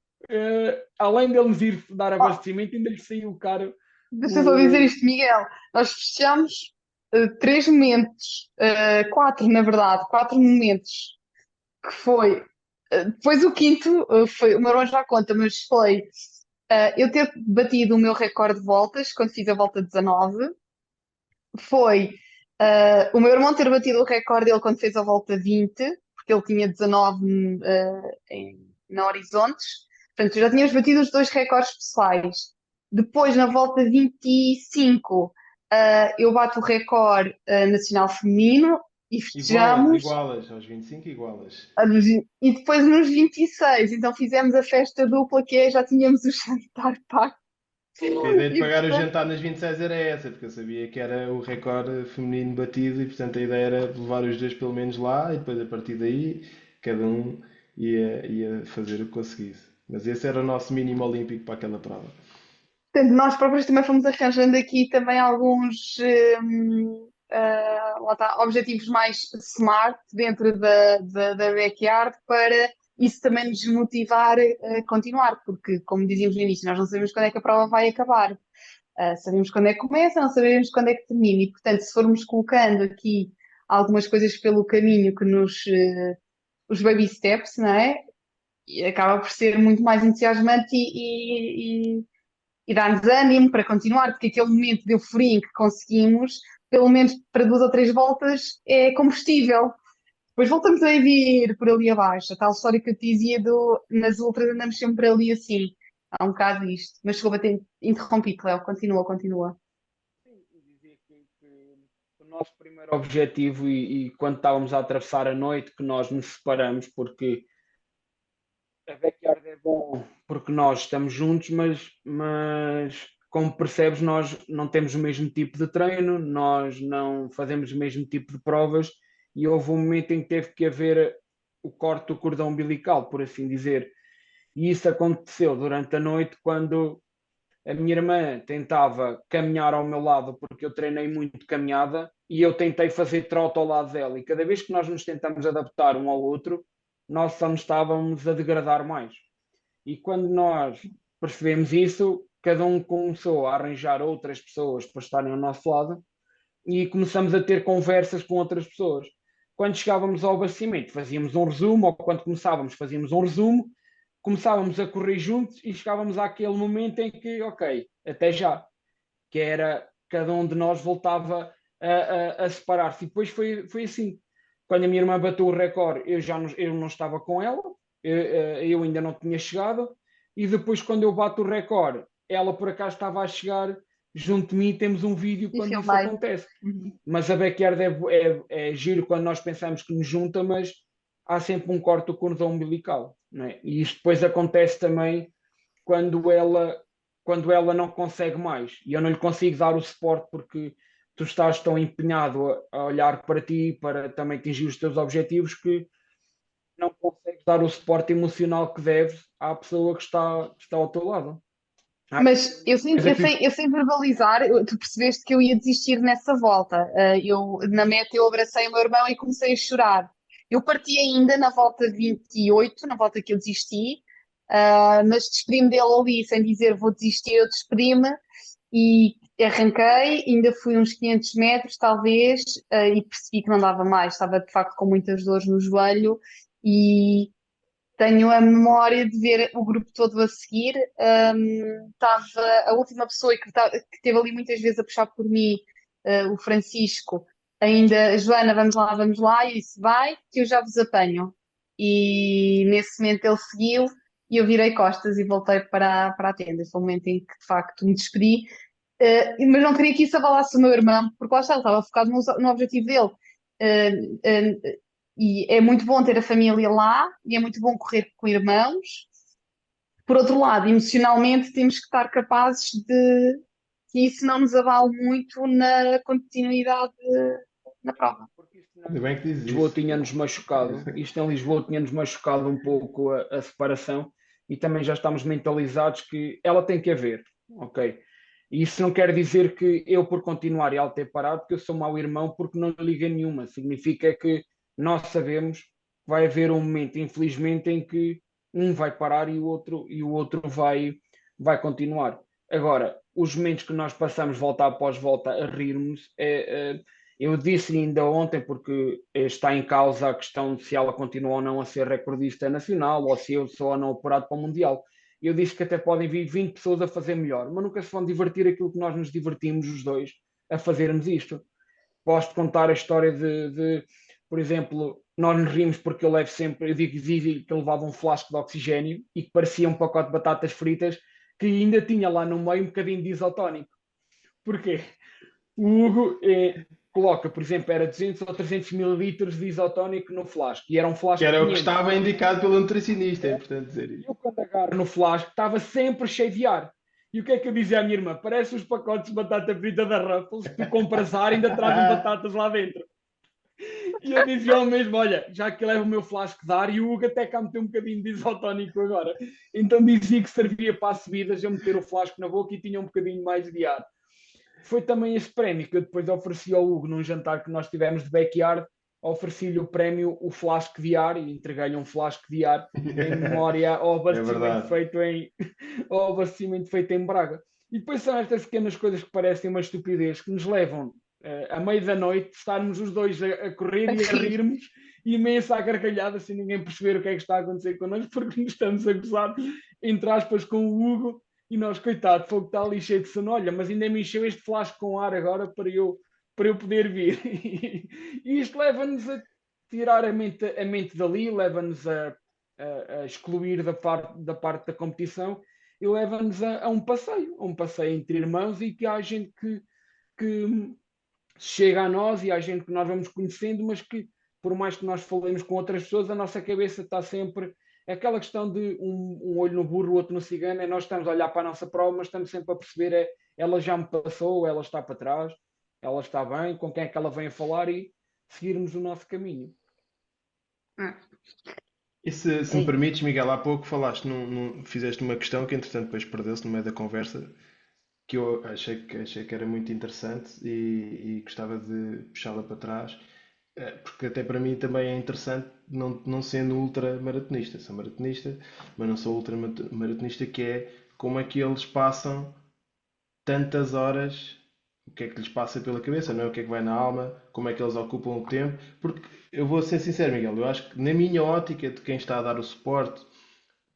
além dele nos ir dar Ah, abastecimento, ainda lhe saiu caro deixa eu só dizer o. isto, Miguel. Nós fechamos três momentos, quatro, na verdade, quatro momentos, que foi. Depois o quinto foi, o meu irmão já conta, mas foi eu ter batido o meu recorde de voltas quando fiz a volta 19. Foi o meu irmão ter batido o recorde dele quando fez a volta 20, porque ele tinha 19 na Horizontes. Portanto, já tínhamos batido os dois recordes pessoais. Depois, na volta 25, eu bato o recorde nacional feminino e igualas, festejamos. igualas, aos 25 igualas. E depois nos 26, então fizemos a festa dupla, que é, já tínhamos o jantar pago. A ideia de E pagar o portanto, jantar nas 26 era essa, porque eu sabia que era o recorde feminino batido e, portanto, a ideia era levar os dois pelo menos lá e depois, a partir daí, cada um ia fazer o que conseguisse. Mas esse era o nosso mínimo olímpico para aquela prova. nós próprios também fomos arranjando aqui também alguns lá está, objetivos mais smart dentro da backyard para isso também nos motivar a continuar, porque, como dizíamos no início, nós não sabemos quando é que a prova vai acabar. Sabemos quando é que começa, não sabemos quando é que termina. E, portanto, se formos colocando aqui algumas coisas pelo caminho que os baby steps, não é? E acaba por ser muito mais entusiasmante e dá-nos ânimo para continuar, porque aquele momento de euforia em que conseguimos, pelo menos para duas ou três voltas, é combustível. Depois voltamos a vir por ali abaixo. A tal história que eu te dizia nas ultras andamos sempre ali assim. Há um bocado isto. Mas desculpa ter interrompido, Cléo. Continua, continua. nosso primeiro objetivo e quando estávamos a atravessar a noite que nós nos separamos, porque a backyard é bom porque nós estamos juntos, mas como percebes, nós não temos o mesmo tipo de treino, nós não fazemos o mesmo tipo de provas e houve um momento em que teve que haver o corte do cordão umbilical, por assim dizer. E isso aconteceu durante a noite quando a minha irmã tentava caminhar ao meu lado, porque eu treinei muito caminhada, e eu tentei fazer trote ao lado dela. E cada vez que nós nos tentamos adaptar um ao outro, nós só nos estávamos a degradar mais. E quando nós percebemos isso, cada um começou a arranjar outras pessoas para estarem ao nosso lado e começamos a ter conversas com outras pessoas. Quando chegávamos ao abastecimento, fazíamos um resumo, ou quando começávamos, fazíamos um resumo, começávamos a correr juntos e chegávamos àquele momento em que, ok, até já, que era cada um de nós voltava a separar-se. E depois foi assim. Quando a minha irmã bateu o recorde, eu não estava com ela, eu ainda não tinha chegado, e depois, quando eu bato o recorde, ela por acaso estava a chegar junto de mim e temos um vídeo E quando isso filmei. acontece. Mas a backyard é giro quando nós pensamos que nos junta, mas há sempre um corte do cordão umbilical, não é? E isto depois acontece também quando ela não consegue mais e eu não lhe consigo dar o suporte porque tu estás tão empenhado a olhar para ti para também atingir os teus objetivos que não consegues dar o suporte emocional que deves à pessoa que está ao teu lado. Mas Coisa que eu sem verbalizar, tu percebeste que eu ia desistir nessa volta. Na meta, eu abracei o meu irmão e comecei a chorar. Eu parti ainda na volta 28, na volta que eu desisti, mas despedi-me dele ali sem dizer vou desistir, eu despedi-me e arranquei. Ainda fui uns 500 metros, talvez, e percebi que não dava mais. Estava de facto com muitas dores no joelho e tenho a memória de ver o grupo todo a seguir. Estava a última pessoa que esteve ali muitas vezes a puxar por mim, o Francisco, ainda, Joana, vamos lá, e eu disse, vai, que eu já vos apanho. E nesse momento ele seguiu e eu virei costas e voltei para a tenda. Foi o momento em que de facto me despedi. Mas não queria que isso abalasse o meu irmão, porque lá está, ele estava focado no objetivo dele. E é muito bom ter a família lá e é muito bom correr com irmãos. Por outro lado, emocionalmente, temos que estar capazes de que isso não nos abale muito na continuidade na prova. porque Ainda bem que dizes Lisboa isso. tinha-nos machucado, isto em Lisboa tinha-nos machucado um pouco a separação e também já estamos mentalizados que ela tem que haver, ok? E isso não quer dizer que eu, por continuar e ela ter parado, porque eu sou mau irmão, porque não liga nenhuma. Significa que nós sabemos que vai haver um momento, infelizmente, em que um vai parar e o outro vai continuar. Agora, os momentos que nós passamos volta após volta a rirmos eu disse ainda ontem, porque está em causa a questão de se ela continua ou não a ser recordista nacional ou se eu sou ou não apurado para o Mundial. Eu disse que até podem vir 20 pessoas a fazer melhor, mas nunca se vão divertir aquilo que nós nos divertimos os dois a fazermos isto. Posso contar a história por exemplo, nós nos rimos porque eu levo sempre, eu digo que eu levava um flasco de oxigênio e que parecia um pacote de batatas fritas que ainda tinha lá no meio um bocadinho de isotónico. Porquê? O Hugo coloca, por exemplo, era 200 ou 300 mililitros de isotónico no flasco e era um Que flasco de era o que 500. estava indicado pelo nutricionista, é importante dizer E isso. eu, quando agarro no flasco, estava sempre cheio de ar. E o que é que eu dizia à minha irmã? Parece os pacotes de batata frita da Ruffles, que tu compras ar e ainda trazem batatas lá dentro. E eu dizia ao mesmo: olha, já que levo o meu flasco de ar, e o Hugo até cá meteu um bocadinho de isotónico agora. Então dizia que servia para as subidas eu meter o flasco na boca e tinha um bocadinho mais de ar. Foi também esse prémio que eu depois ofereci ao Hugo num jantar que nós tivemos de backyard. Ofereci-lhe o prémio, o flasco de ar, e entreguei-lhe um flasco de ar em memória ao É abastecimento verdade. ao abastecimento feito em Braga. E depois são estas pequenas coisas que parecem uma estupidez que nos levam à meia da noite estarmos os dois a correr A e a rir. rirmos imensa à gargalhada sem ninguém perceber o que é que está a acontecer connosco porque nos estamos a gozar, entre aspas, com o Hugo e nós, coitado, fogo está ali cheio de sono, olha, mas ainda me encheu este flasco com ar agora para eu poder vir. E isto leva-nos a tirar a mente dali, leva-nos a excluir da parte da competição e leva-nos a um passeio entre irmãos e que há gente que chega a nós e à gente que nós vamos conhecendo, mas que, por mais que nós falemos com outras pessoas, a nossa cabeça está sempre. É aquela questão de um olho no burro, o outro no cigano, é nós estamos a olhar para a nossa prova, mas estamos sempre a perceber, ela já me passou, ela está para trás, ela está bem, com quem é que ela vem a falar e seguirmos o nosso caminho. Ah, E se me é. permites, Miguel, há pouco falaste, fizeste uma questão que entretanto depois perdeu-se no meio da conversa, que eu achei que era muito interessante e gostava de puxá-la para trás, porque até para mim também é interessante, não sendo ultramaratonista. Sou maratonista, mas não sou ultramaratonista, que é como é que eles passam tantas horas, o que é que lhes passa pela cabeça, não é? O que é que vai na alma, como é que eles ocupam o tempo, porque eu vou ser sincero, Miguel, eu acho que na minha ótica de quem está a dar o suporte,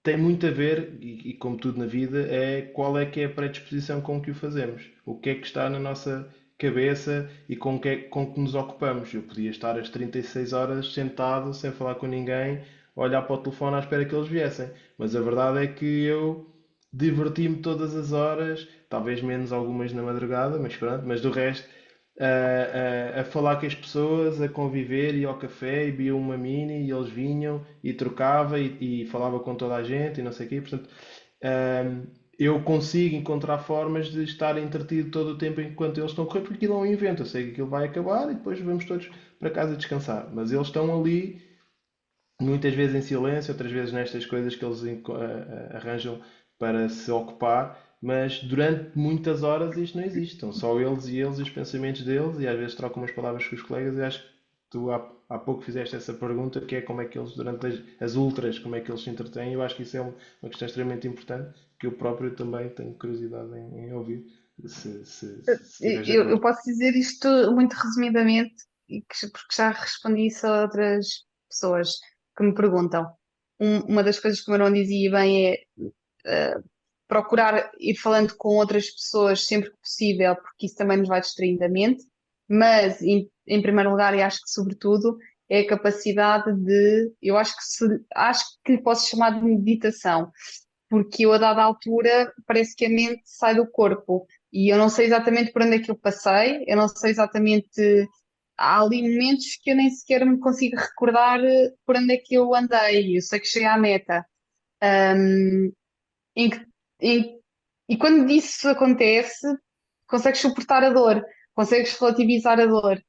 tem muito a ver, e como tudo na vida, é qual é que é a predisposição com que o fazemos. O que é que está na nossa cabeça e com que nos ocupamos. Eu podia estar às 36 horas sentado, sem falar com ninguém, a olhar para o telefone à espera que eles viessem. Mas a verdade é que eu diverti-me todas as horas, talvez menos algumas na madrugada, mas pronto, mas do resto, a falar com as pessoas, a conviver, ia ao café e bebia uma mini e eles vinham e trocava e falava com toda a gente e não sei o quê. Portanto, eu consigo encontrar formas de estar entretido todo o tempo enquanto eles estão a correr, porque aquilo é um evento. Eu sei que aquilo vai acabar e depois vamos todos para casa descansar. Mas eles estão ali, muitas vezes em silêncio, outras vezes nestas coisas que eles arranjam para se ocupar, mas durante muitas horas isto não existe. Estão só eles e os pensamentos deles, e às vezes trocam umas palavras com os colegas. E acho que tu há pouco fizeste essa pergunta, que é como é que eles, durante as ultras, como é que eles se entretêm. Eu acho que isso é uma questão extremamente importante, que eu próprio também tenho curiosidade em ouvir, se estiveres de Eu acordo. posso dizer isto muito resumidamente, porque já respondi isso a outras pessoas que me perguntam. Uma das coisas que o meu irmão dizia bem é procurar ir falando com outras pessoas sempre que possível, porque isso também nos vai distraindo a mente, mas em primeiro lugar, e acho que sobretudo, é a capacidade de, eu acho que lhe posso chamar de meditação, porque eu a dada altura parece que a mente sai do corpo e eu não sei exatamente por onde é que eu passei, eu não sei exatamente. Há ali momentos que eu nem sequer me consigo recordar por onde é que eu andei. Eu sei que cheguei à meta. Um, em que, em- e quando isso acontece, consegues suportar a dor, consegues relativizar a dor.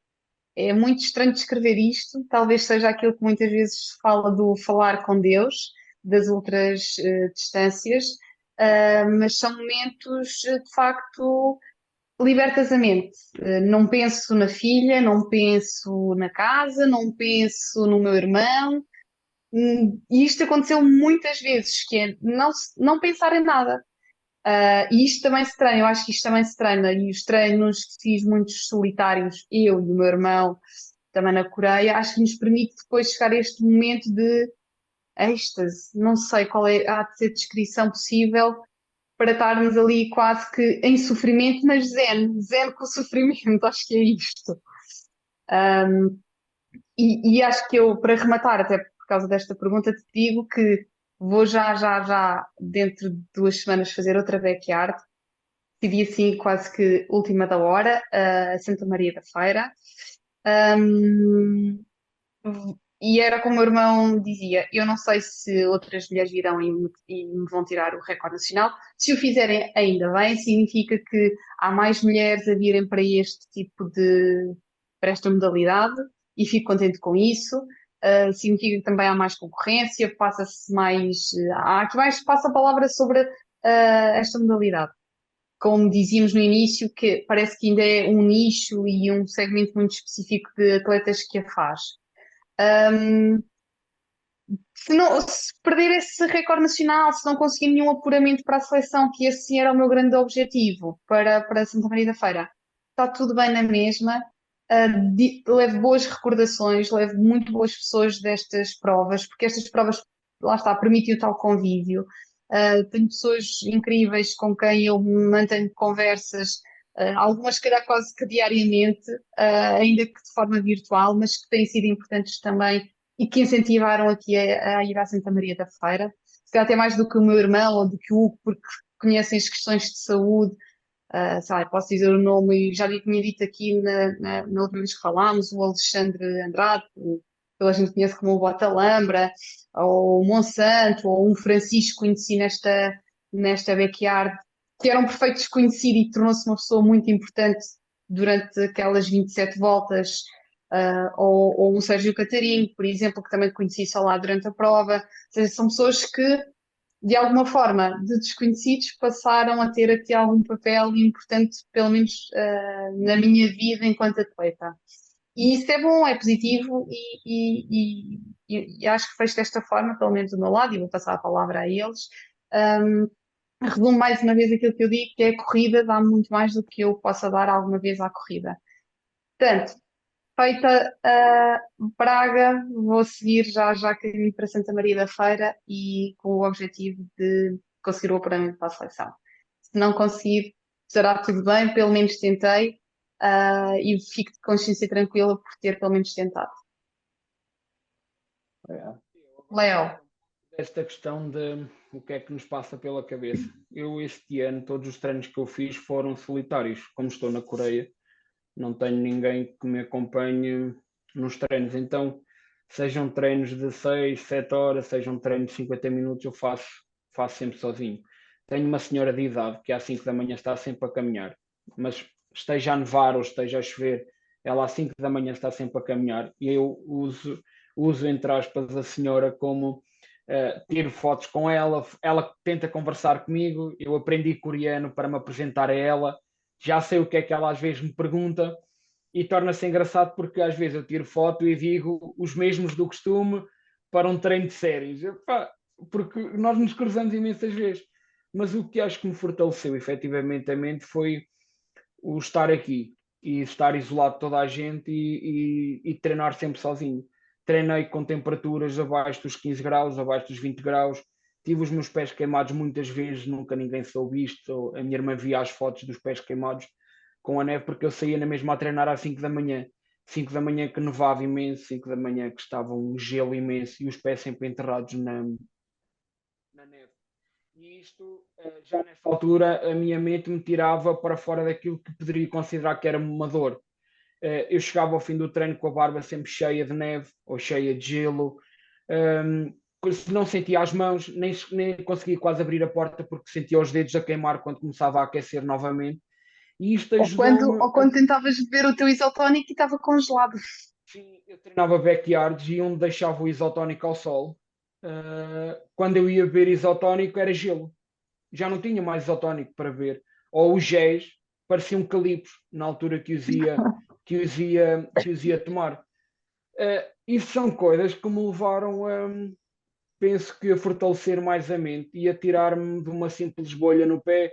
É muito estranho descrever isto, talvez seja aquilo que muitas vezes se fala do falar com Deus, das outras distâncias, mas são momentos de facto libertas a mente. Não penso na filha, não penso na casa, não penso no meu irmão, e isto aconteceu muitas vezes, que é não pensar em nada. E isto também se treina, eu acho que isto também se treina, e os treinos que fiz muitos solitários, eu e o meu irmão, também na Coreia, acho que nos permite depois chegar a este momento de êxtase, não sei qual é a de ser descrição possível para estarmos ali quase que em sofrimento, mas zen com o sofrimento, acho que é isto. E acho que eu, para rematar, até por causa desta pergunta, te digo que vou já, dentro de 2 semanas, fazer outra backyard. Decidi assim, quase que última da hora, a Santa Maria da Feira. Um, e era como o meu irmão dizia: eu não sei se outras mulheres virão e me vão tirar o recorde nacional. Se o fizerem, ainda bem, significa que há mais mulheres a virem para este tipo de, para esta modalidade e fico contente com isso. Significa que também há mais concorrência, passa-se mais, há aqui mais, passa a palavra sobre esta modalidade. Como dizíamos no início, que parece que ainda é um nicho e um segmento muito específico de atletas que a faz. Um, se perder esse recorde nacional, se não conseguir nenhum apuramento para a seleção, que esse era o meu grande objetivo para Santa Maria da Feira, está tudo bem na mesma. Levo boas recordações, levo muito boas pessoas destas provas, porque estas provas, lá está, permitem o tal convívio. Tenho pessoas incríveis com quem eu mantenho conversas, algumas, se calhar, quase que diariamente, ainda que de forma virtual, mas que têm sido importantes também e que incentivaram aqui a ir à Santa Maria da Feira. Se calhar até mais do que o meu irmão ou do que o Hugo, porque conhecem as questões de saúde, sei lá, posso dizer o nome, já lhe tinha dito aqui na última vez que falámos, o Alexandre Andrade, que toda a gente conhece como o Botalambra, ou o Monsanto, ou um Francisco que conheci nesta backyard, que era um perfeito desconhecido e tornou-se uma pessoa muito importante durante aquelas 27 voltas, ou o Sérgio Catarinho, por exemplo, que também conheci só lá durante a prova. Ou seja, são pessoas que de alguma forma, de desconhecidos, passaram a ter aqui algum papel importante, pelo menos na minha vida enquanto atleta. E isso é bom, é positivo e acho que fez desta forma, pelo menos do meu lado, e vou passar a palavra a eles. Um, Resumo mais uma vez aquilo que eu digo, que é a corrida dá muito mais do que eu possa dar alguma vez à corrida. Portanto, feita a Braga, vou seguir já caminho para Santa Maria da Feira e com o objetivo de conseguir o apuramento para a seleção. Se não conseguir, será tudo bem, pelo menos tentei, e fico de consciência tranquila por ter pelo menos tentado. É. Léo, Esta questão de o que é que nos passa pela cabeça. Eu, este ano, todos os treinos que eu fiz foram solitários. Como estou na Coreia, não tenho ninguém que me acompanhe nos treinos. Então, sejam treinos de 6, 7 horas, sejam treinos de 50 minutos, eu faço sempre sozinho. Tenho uma senhora de idade que às 5 da manhã está sempre a caminhar, mas esteja a nevar ou esteja a chover, ela às 5 da manhã está sempre a caminhar e eu uso entre aspas, a senhora como tiro fotos com ela tenta conversar comigo, eu aprendi coreano para me apresentar a ela, já sei o que é que ela às vezes me pergunta e torna-se engraçado porque às vezes eu tiro foto e digo os mesmos do costume para um treino de séries. Porque nós nos cruzamos imensas vezes. Mas o que acho que me fortaleceu efetivamente a mente foi o estar aqui e estar isolado de toda a gente e treinar sempre sozinho. Treinei com temperaturas abaixo dos 15 graus, abaixo dos 20 graus. Tive os meus pés queimados muitas vezes, nunca ninguém soube isto. A minha irmã via as fotos dos pés queimados com a neve, porque eu saía na mesma a treinar às 5 da manhã. 5 da manhã que nevava imenso, 5 da manhã que estava um gelo imenso e os pés sempre enterrados na neve. E isto, já nessa altura, a minha mente me tirava para fora daquilo que poderia considerar que era uma dor. Eu chegava ao fim do treino com a barba sempre cheia de neve ou cheia de gelo. Não sentia as mãos, nem conseguia quase abrir a porta porque sentia os dedos a queimar quando começava a aquecer novamente. E isto ajudou-me. ou quando tentavas beber o teu isotónico e estava congelado. Sim, eu treinava backyards e onde deixava o isotónico ao sol. Quando eu ia beber isotónico era gelo. Já não tinha mais isotónico para beber. Ou os géis pareciam calipos na altura que os ia tomar. Isso são coisas que me levaram penso que a fortalecer mais a mente e a tirar-me de uma simples bolha no pé.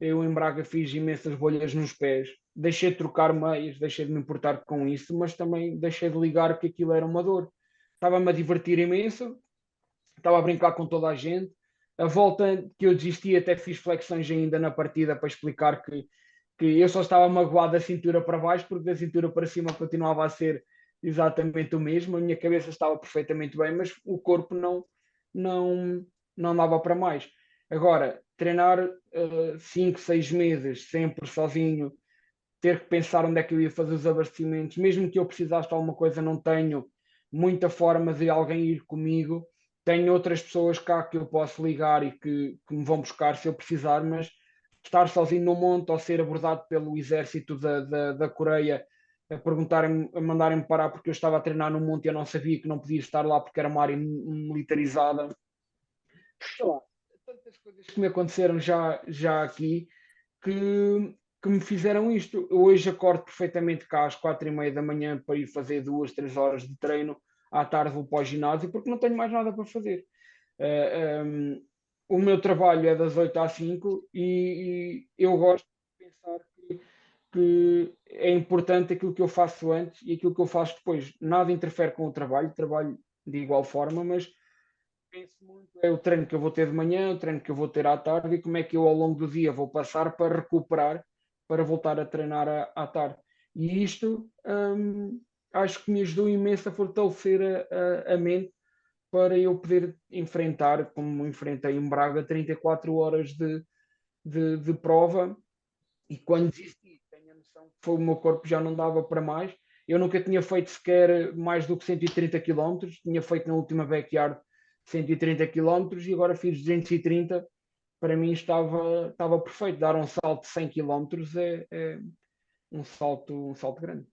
Eu em Braga fiz imensas bolhas nos pés, deixei de trocar meias, deixei de me importar com isso, mas também deixei de ligar que aquilo era uma dor. Estava-me a divertir imenso, estava a brincar com toda a gente. A volta que eu desisti, até fiz flexões ainda na partida para explicar que eu só estava magoado da cintura para baixo, porque da cintura para cima continuava a ser exatamente o mesmo. A minha cabeça estava perfeitamente bem, mas o corpo não, não dava para mais. Agora, treinar 5, 6 meses sempre sozinho, ter que pensar onde é que eu ia fazer os abastecimentos, mesmo que eu precisasse de alguma coisa, não tenho muita forma de alguém ir comigo. Tenho outras pessoas cá que eu posso ligar e que me vão buscar se eu precisar, mas estar sozinho no monte ou ser abordado pelo exército da Coreia a mandarem-me parar porque eu estava a treinar no monte e eu não sabia que não podia estar lá porque era uma área militarizada. Sei lá, tantas coisas que me aconteceram já aqui que me fizeram isto. Eu hoje acordo perfeitamente cá às 4:30 da manhã para ir fazer 2, 3 horas de treino. À tarde vou para o ginásio porque não tenho mais nada para fazer. O meu trabalho é das 8 às 5 e eu gosto de pensar que é importante aquilo que eu faço antes e aquilo que eu faço depois. Nada interfere com o trabalho de igual forma, mas penso muito é o treino que eu vou ter de manhã, o treino que eu vou ter à tarde e como é que eu ao longo do dia vou passar para recuperar, para voltar a treinar à tarde. E isto acho que me ajudou imenso a fortalecer a mente para eu poder enfrentar, como enfrentei em Braga, 34 horas de prova E quando desisti, tenho a noção que foi, o meu corpo já não dava para mais. Eu nunca tinha feito sequer mais do que 130 km, tinha feito na última backyard 130 km e agora fiz 230. Para mim estava perfeito. Dar um salto de 100 km é um salto grande.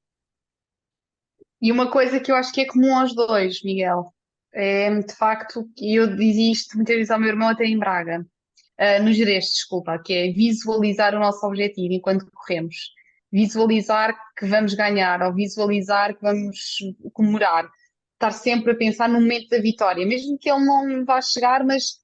E uma coisa que eu acho que é comum aos dois, Miguel, é de facto, e eu dizia isto muitas vezes ao meu irmão até em Braga, no Gerês, desculpa, que é visualizar o nosso objetivo enquanto corremos. Visualizar que vamos ganhar ou visualizar que vamos comemorar. Estar sempre a pensar no momento da vitória, mesmo que ele não vá chegar, mas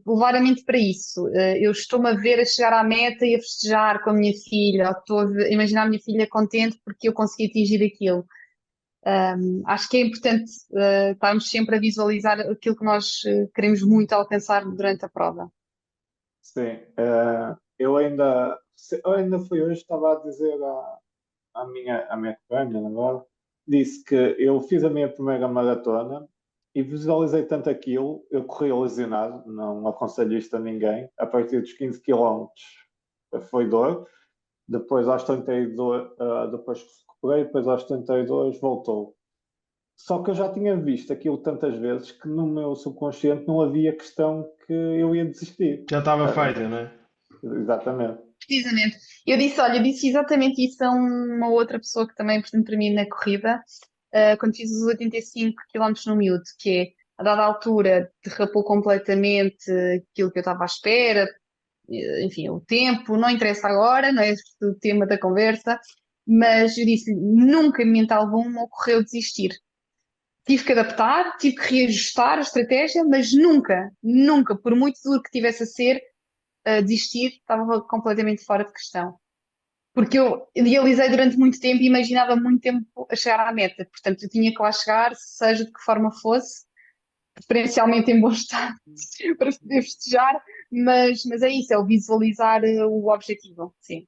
levar a mente para isso. Eu estou-me a ver a chegar à meta e a festejar com a minha filha, ou estou a imaginar a minha filha contente porque eu consegui atingir aquilo. Acho que é importante estarmos sempre a visualizar aquilo que nós queremos muito alcançar durante a prova. Sim, eu ainda fui hoje, estava a dizer à minha companheira, na verdade, disse que eu fiz a minha primeira maratona e visualizei tanto aquilo, eu corri lesionado, não aconselho isto a ninguém, a partir dos 15 quilómetros foi dor, depois aos 32, depois que se recuperei, depois aos 32 voltou. Só que eu já tinha visto aquilo tantas vezes que no meu subconsciente não havia questão que eu ia desistir. Já estava Ah, feita, não é? exatamente. Precisamente. Olha, eu disse exatamente isso a uma outra pessoa que também, portanto, para mim na corrida, quando fiz os 85 km no miúdo, que é, a dada altura, derrapou completamente aquilo que eu estava à espera, enfim, o tempo, não interessa agora, não é este o tema da conversa, mas eu disse, nunca em momento algum me ocorreu desistir. Tive que adaptar, tive que reajustar a estratégia, mas nunca, nunca, por muito duro que tivesse a ser, desistir estava completamente fora de questão. Porque eu idealizei durante muito tempo e imaginava muito tempo a chegar à meta. Portanto, eu tinha que lá chegar, seja de que forma fosse, preferencialmente em bom estado, para poder festejar, mas é isso, é o visualizar o objetivo, sim.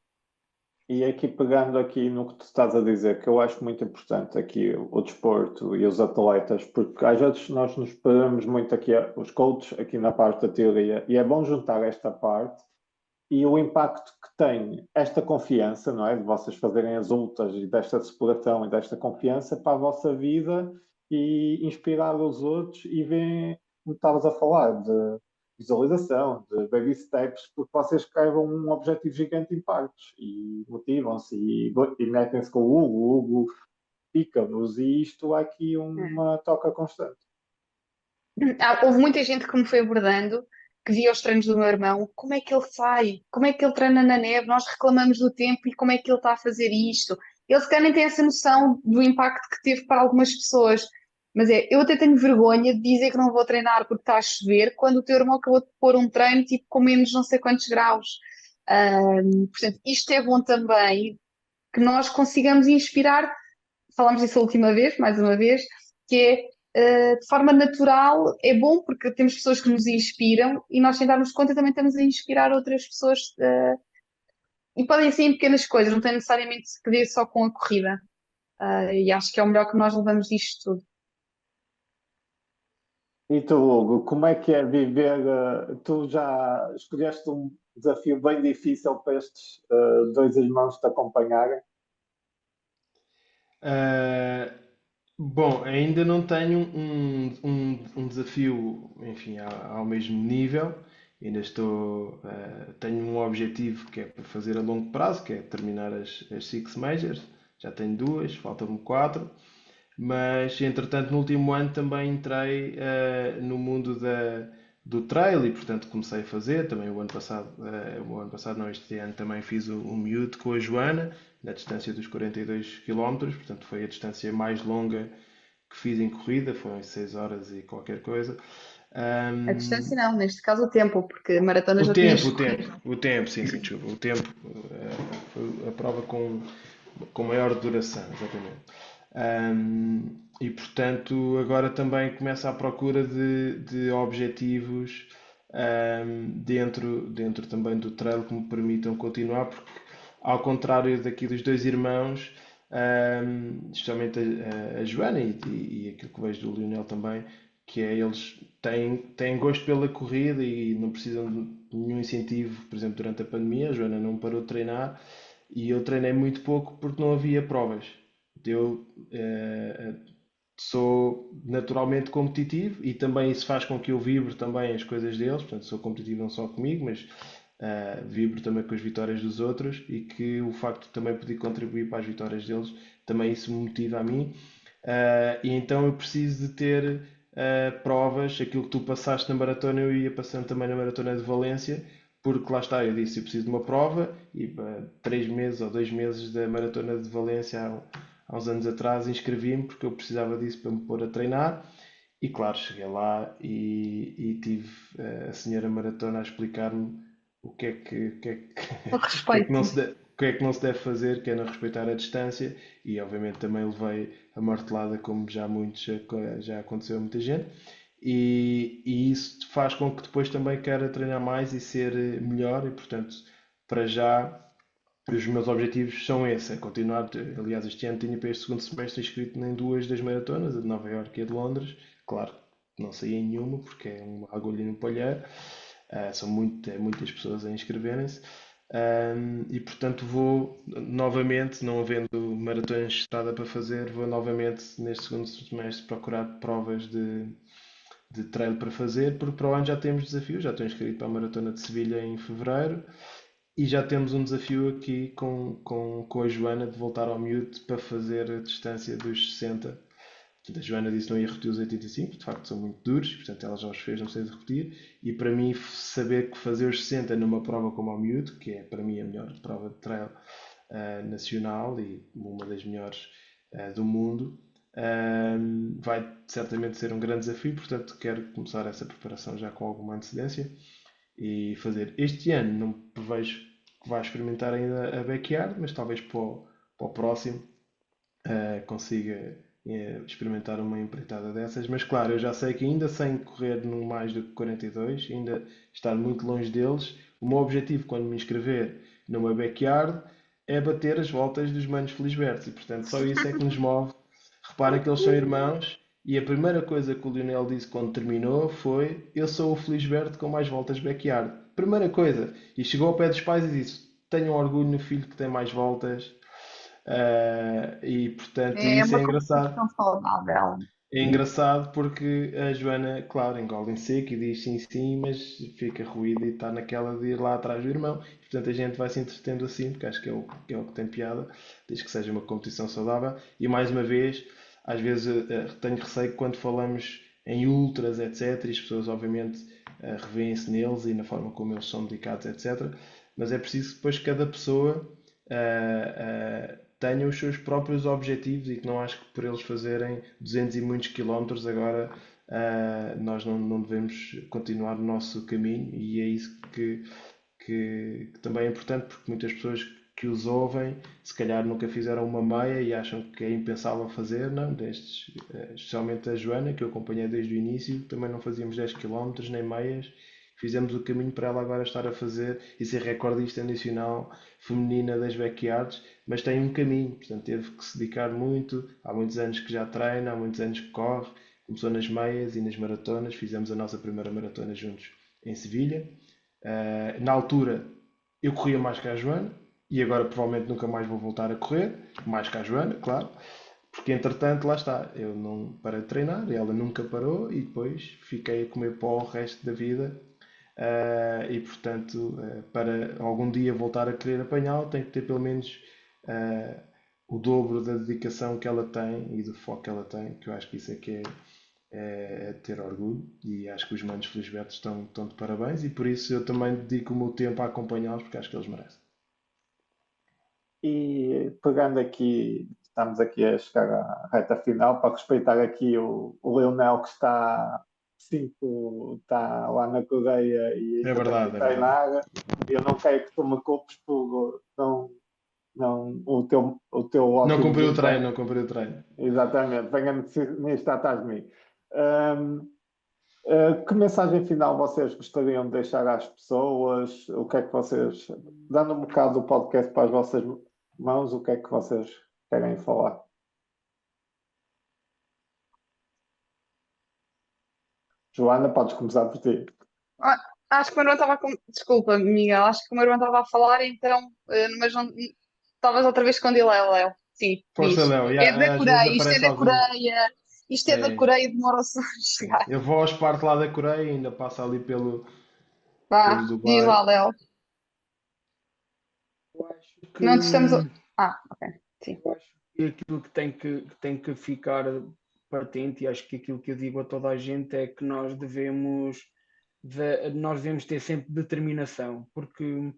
E aqui pegando aqui no que tu estás a dizer, que eu acho muito importante aqui o desporto e os atletas, porque às vezes nós nos perdemos muito aqui, os coaches, aqui na parte da teoria, e é bom juntar esta parte e o impacto que tem esta confiança, não é? De vocês fazerem as lutas e desta superação e desta confiança para a vossa vida e inspirar os outros e verem, como estavas a falar, de visualização, de baby steps, porque vocês escrevam um objetivo gigante em partes e motivam-se e metem-se com o Hugo pica-vos e isto há aqui uma toca constante. Houve muita gente que me foi abordando, que via os treinos do meu irmão, como é que ele sai, como é que ele treina na neve, nós reclamamos do tempo e como é que ele está a fazer isto. Ele se calhar nem tem essa noção do impacto que teve para algumas pessoas. Mas eu até tenho vergonha de dizer que não vou treinar porque está a chover, quando o teu irmão acabou de pôr um treino tipo com menos não sei quantos graus. Portanto, isto é bom também que nós consigamos inspirar, falámos disso a última vez, mais uma vez, que de forma natural, é bom porque temos pessoas que nos inspiram e nós, sem darmos conta, também estamos a inspirar outras pessoas. E podem ser em pequenas coisas, não tem necessariamente que ver só com a corrida. E acho que é o melhor que nós levamos disto tudo. E tu, Hugo, como é que é viver? Tu já escolheste um desafio bem difícil para estes dois irmãos te acompanharem? Ah, bom, ainda não tenho um desafio, enfim, ao mesmo nível. Ainda tenho um objetivo que é para fazer a longo prazo, que é terminar as Six Majors. Já tenho duas, faltam-me quatro. Mas, entretanto, no último ano também entrei no mundo do trail e, portanto, comecei a fazer. Também o ano passado não, este ano também fiz o miúdo com a Joana, na distância dos 42 km. Portanto, foi a distância mais longa que fiz em corrida, foram 6 horas e qualquer coisa. A distância não, neste caso o tempo, porque maratona O já tempo, tinhas o tempo, corrido. o tempo, sim, sim, desculpa. O tempo foi a prova com maior duração, exatamente. E portanto, agora também começo à procura de objetivos dentro também do trail que me permitam continuar, porque ao contrário daqui dos dois irmãos, especialmente a Joana e aquilo que vejo do Lionel também, que é eles têm gosto pela corrida e não precisam de nenhum incentivo. Por exemplo, durante a pandemia, a Joana não parou de treinar e eu treinei muito pouco porque não havia provas. Eu sou naturalmente competitivo e também isso faz com que eu vibre também as coisas deles. Portanto, sou competitivo não só comigo, mas vibro também com as vitórias dos outros e que o facto de também poder contribuir para as vitórias deles, também isso me motiva a mim. E então eu preciso de ter provas, aquilo que tu passaste na maratona, eu ia passando também na maratona de Valência, porque lá está, eu disse, eu preciso de uma prova e para 3 meses ou 2 meses da maratona de Valência, há uns anos atrás, inscrevi-me porque eu precisava disso para me pôr a treinar. E claro, cheguei lá e tive a senhora maratona a explicar-me o que é que, o que é que, O o que é que não respeito. se deve, o que é que não se deve fazer, que é não respeitar a distância, e obviamente também levei a martelada, como já muitos já aconteceu a muita gente, e isso faz com que depois também queira treinar mais e ser melhor, e portanto, para já, os meus objetivos são esses, é continuar. Aliás, este ano tinha para este segundo semestre inscrito em duas das maratonas, a de Nova Iorque e a de Londres. Claro, não saí em nenhuma porque é uma agulha no palheiro. São muitas pessoas a inscreverem-se. E portanto vou novamente, não havendo maratonas de estrada para fazer, vou novamente neste segundo semestre procurar provas de trail para fazer, porque para o ano já temos desafios, já estou inscrito para a Maratona de Sevilha em fevereiro e já temos um desafio aqui com a Joana de voltar ao mute para fazer a distância dos 60. Portanto, a Joana disse que não ia repetir os 85, de facto são muito duros, portanto ela já os fez, não precisa de repetir. E para mim, saber que fazer os 60 numa prova como ao mute, que é para mim a melhor prova de trail nacional e uma das melhores do mundo, vai certamente ser um grande desafio, portanto quero começar essa preparação já com alguma antecedência e fazer. Este ano não prevejo que vá experimentar ainda a backyard, mas talvez para o próximo consiga experimentar uma empreitada dessas. Mas claro, eu já sei que ainda sem correr no mais do que 42, ainda estar muito longe deles, o meu objetivo quando me inscrever numa backyard é bater as voltas dos manos Felisbertos e portanto só isso é que nos move. Reparem que eles são irmãos e a primeira coisa que o Lionel disse quando terminou foi: eu sou o Felisberto com mais voltas backyard. Primeira coisa. E chegou ao pé dos pais e disse: tenham orgulho no filho que tem mais voltas. E portanto, É isso é uma engraçado. competição saudável. É engraçado porque a Joana, claro, engole em seco e diz sim, sim, mas fica ruída e está naquela de ir lá atrás do irmão. E, portanto, a gente vai se entretendo assim, porque acho que é o que tem piada, desde que seja uma competição saudável. E mais uma vez, às vezes tenho receio que quando falamos em ultras, etc., e as pessoas obviamente revêem-se neles e na forma como eles são dedicados, etc. Mas é preciso que depois cada pessoa tenha os seus próprios objetivos e que não acho que por eles fazerem 200 e muitos quilómetros agora nós não devemos continuar o nosso caminho e é isso que também é importante porque muitas pessoas que os ouvem se calhar nunca fizeram uma meia e acham que é impensável fazer, não, especialmente a Joana que eu acompanhei desde o início, também não fazíamos 10 quilómetros nem meias, fizemos o caminho para ela agora estar a fazer e ser recordista nacional feminina das backyards, mas tem um caminho, portanto teve que se dedicar muito, há muitos anos que já treina, há muitos anos que corre, começou nas meias e nas maratonas, fizemos a nossa primeira maratona juntos em Sevilha. Na altura eu corria mais que a Joana e agora provavelmente nunca mais vou voltar a correr, mais que a Joana, claro, porque entretanto lá está, eu não parei de treinar, ela nunca parou e depois fiquei a comer pó o resto da vida. E portanto, para algum dia voltar a querer apanhá-lo, tem que ter pelo menos uh, o dobro da dedicação que ela tem e do foco que ela tem, que eu acho que isso é que é ter orgulho. E acho que os manos Felisbertos estão de parabéns, e por isso eu também dedico o meu tempo a acompanhá-los, porque acho que eles merecem. E pegando aqui, estamos aqui a chegar à reta final, para respeitar aqui o Leonel que está, está lá na Coreia e É ainda tem que verdade, é verdade. treinar. Eu não quero que tu me culpes por não, o teu Não ótimo cumpriu o treino, desempenho. não cumpriu o treino. Exatamente, venha neste atrás de mim. Um, que mensagem final vocês gostariam de deixar às pessoas? O que é que vocês, dando um bocado do podcast para as vossas mãos, o que é que vocês querem falar? Joana, podes começar por ti. Ah, acho que o meu irmão estava com. Desculpa, Miguel, acho que o meu irmão estava a falar, então, mas não. Talvez outra vez com delay, Léo. Sim, Força, diz. Léo. É da Às vezes Coreia, isto é aparece da algum. Coreia, isto é da É, Coreia, demora-se a é. chegar. Eu vou aos parte lá da Coreia e ainda passa ali pelo Vá, diz Dubai. lá, Léo. Eu acho que, Não te estamos. Ok, sim. eu acho que aquilo que tem que ficar patente, e acho que aquilo que eu digo a toda a gente é que nós devemos ter sempre determinação, porque,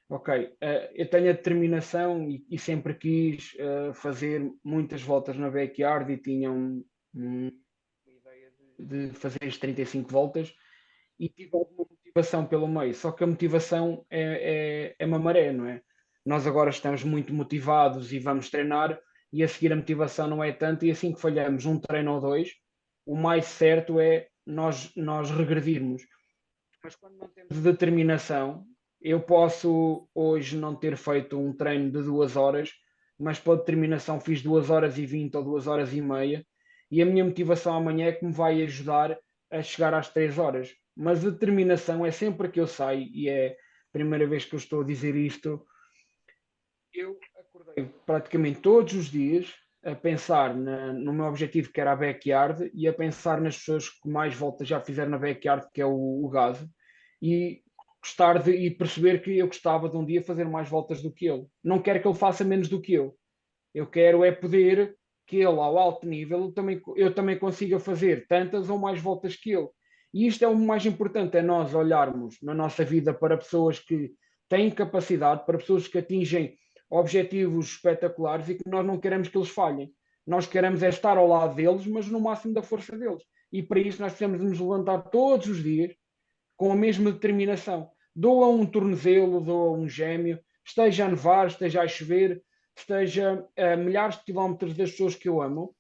ok, eu tenho a determinação e sempre quis fazer muitas voltas na backyard e tinha uma ideia de fazer as 35 voltas e tive alguma motivação pelo meio. Só que a motivação é uma maré, não é? Nós agora estamos muito motivados e vamos treinar, e a seguir a motivação não é tanto, e assim que falhamos um treino ou dois, o mais certo é nós regredirmos. Mas quando não temos determinação, eu posso hoje não ter feito um treino de 2 horas, mas pela determinação fiz 2 horas e 20 ou 2 horas e meia, e a minha motivação amanhã é que me vai ajudar a chegar às 3 horas. Mas a determinação é sempre que eu saio, e é a primeira vez que eu estou a dizer isto. Eu acordei praticamente todos os dias a pensar no meu objetivo, que era a backyard, e a pensar nas pessoas que mais voltas já fizeram na backyard, que é o Gazo, e e perceber que eu gostava de um dia fazer mais voltas do que ele. Não quero que ele faça menos do que eu. Eu quero é poder que ele, ao alto nível, eu também consiga fazer tantas ou mais voltas que ele. E isto é o mais importante, é nós olharmos na nossa vida para pessoas que têm capacidade, para pessoas que atingem objetivos espetaculares e que nós não queremos que eles falhem. Nós queremos é estar ao lado deles, mas no máximo da força deles. E para isso nós precisamos de nos levantar todos os dias com a mesma determinação. Doa um tornozelo, doa um gêmeo, esteja a nevar, esteja a chover, esteja a milhares de quilómetros das pessoas que eu amo,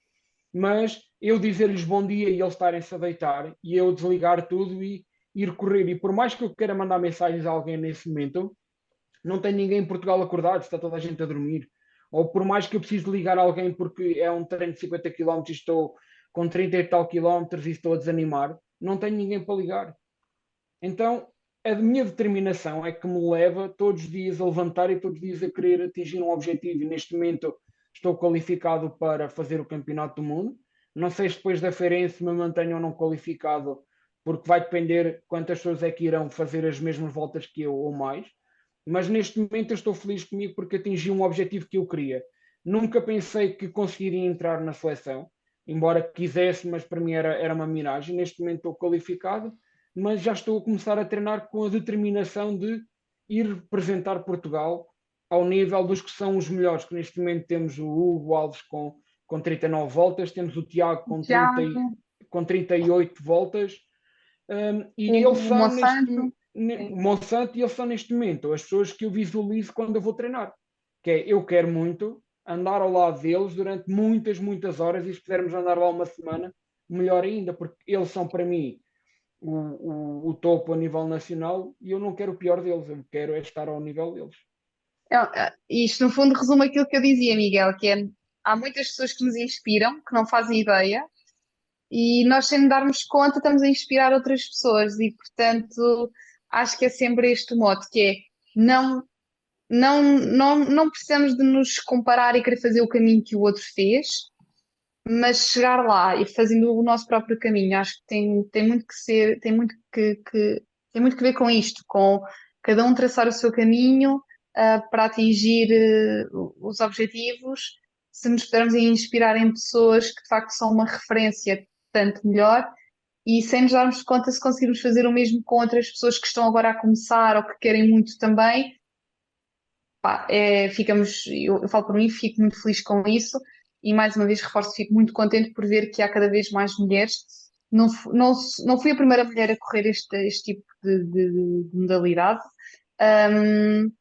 mas eu dizer-lhes bom dia e eles estarem-se a deitar e eu desligar tudo e ir correr. E por mais que eu queira mandar mensagens a alguém nesse momento, não tem ninguém em Portugal acordado, está toda a gente a dormir. Ou por mais que eu precise ligar a alguém porque é um treino de 50 quilómetros e estou com 30 e tal quilómetros e estou a desanimar, não tenho ninguém para ligar. Então, a minha determinação é que me leva todos os dias a levantar e todos os dias a querer atingir um objetivo. E neste momento estou qualificado para fazer o Campeonato do Mundo. Não sei se depois da Feirense me mantenho ou não qualificado, porque vai depender quantas pessoas é que irão fazer as mesmas voltas que eu ou mais. Mas neste momento eu estou feliz comigo porque atingi um objetivo que eu queria. Nunca pensei que conseguiria entrar na seleção, embora quisesse, mas para mim era uma miragem. Neste momento estou qualificado, mas já estou a começar a treinar com a determinação de ir representar Portugal ao nível dos que são os melhores, que neste momento temos o Hugo Alves com 39 voltas, temos o Tiago Tiago, com 38 voltas, e eles o são Monsanto. Sim. o Monsanto, e eles são neste momento as pessoas que eu visualizo quando eu vou treinar, que é, eu quero muito andar ao lado deles durante muitas, muitas horas, e se pudermos andar lá uma semana, melhor ainda, porque eles são para mim o topo a nível nacional, e eu não quero o pior deles, eu quero é estar ao nível deles. Isto, no fundo, resume aquilo que eu dizia, Miguel, que é, há muitas pessoas que nos inspiram, que não fazem ideia, e nós, sem darmos conta, estamos a inspirar outras pessoas, e, portanto, acho que é sempre este o mote, que é não, não precisamos de nos comparar e querer fazer o caminho que o outro fez, mas chegar lá e fazendo o nosso próprio caminho. Acho que tem muito que ser, tem muito que ver com isto, com cada um traçar o seu caminho, para atingir, os objetivos. Se nos pudermos inspirar em pessoas que de facto são uma referência, tanto melhor. E sem nos darmos conta, se conseguirmos fazer o mesmo com outras pessoas que estão agora a começar ou que querem muito também, pá, eu falo por mim, fico muito feliz com isso, e mais uma vez reforço, fico muito contente por ver que há cada vez mais mulheres. Não fui a primeira mulher a correr este tipo de modalidade, hum,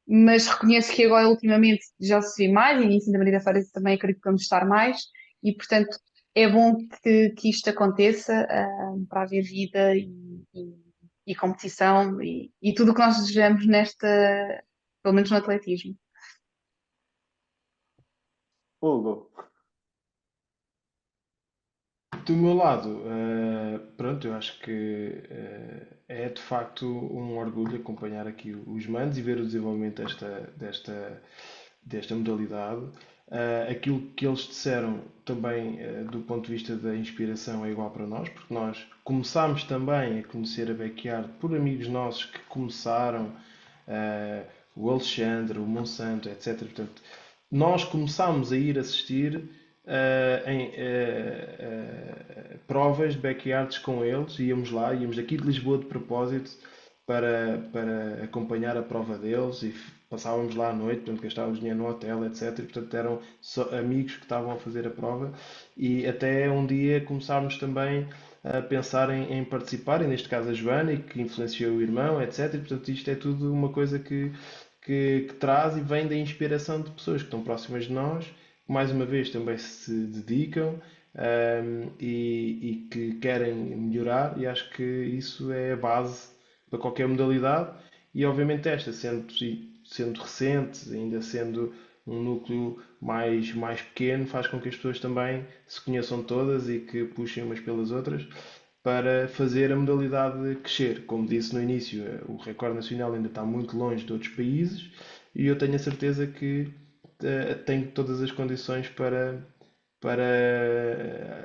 mas reconheço que agora ultimamente já se vê mais, e em cima da Maria da Feira também acredito que vamos estar mais, e portanto é bom que isto aconteça, para haver vida e competição e tudo o que nós desejamos pelo menos no atletismo. Hugo, Do meu lado, pronto, pronto, eu acho que é de facto um orgulho acompanhar aqui os manos e ver o desenvolvimento desta modalidade. Aquilo que eles disseram também, do ponto de vista da inspiração, é igual para nós, porque nós começámos também a conhecer a Backyard por amigos nossos que começaram, uh, o Alexandre, o Monsanto, etc. Portanto, nós começámos a ir assistir em provas de backyards com eles, íamos lá, íamos aqui de Lisboa de propósito para acompanhar a prova deles e passávamos lá à noite, portanto gastávamos dinheiro no hotel, etc. E, portanto eram só amigos que estavam a fazer a prova e até um dia começámos também a pensar em participar, e neste caso a Joana, e que influenciou o irmão, etc. E, portanto isto é tudo uma coisa que traz e vem da inspiração de pessoas que estão próximas de nós, que mais uma vez também se dedicam, e que querem melhorar, e acho que isso é a base para qualquer modalidade. E obviamente esta, sendo recente, ainda sendo um núcleo mais pequeno, faz com que as pessoas também se conheçam todas e que puxem umas pelas outras para fazer a modalidade crescer. Como disse no início, o recorde nacional ainda está muito longe de outros países e eu tenho a certeza que tem todas as condições para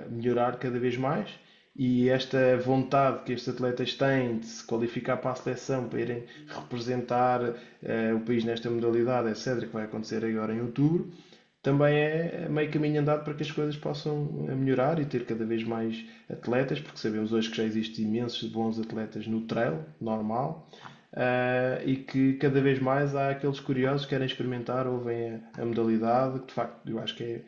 melhorar cada vez mais. E esta vontade que estes atletas têm de se qualificar para a seleção, para irem representar o país nesta modalidade, etc., que vai acontecer agora em outubro, também é meio caminho andado para que as coisas possam melhorar e ter cada vez mais atletas, porque sabemos hoje que já existem imensos bons atletas no trail normal, e que cada vez mais há aqueles curiosos que querem experimentar, ouvem a modalidade, que de facto eu acho que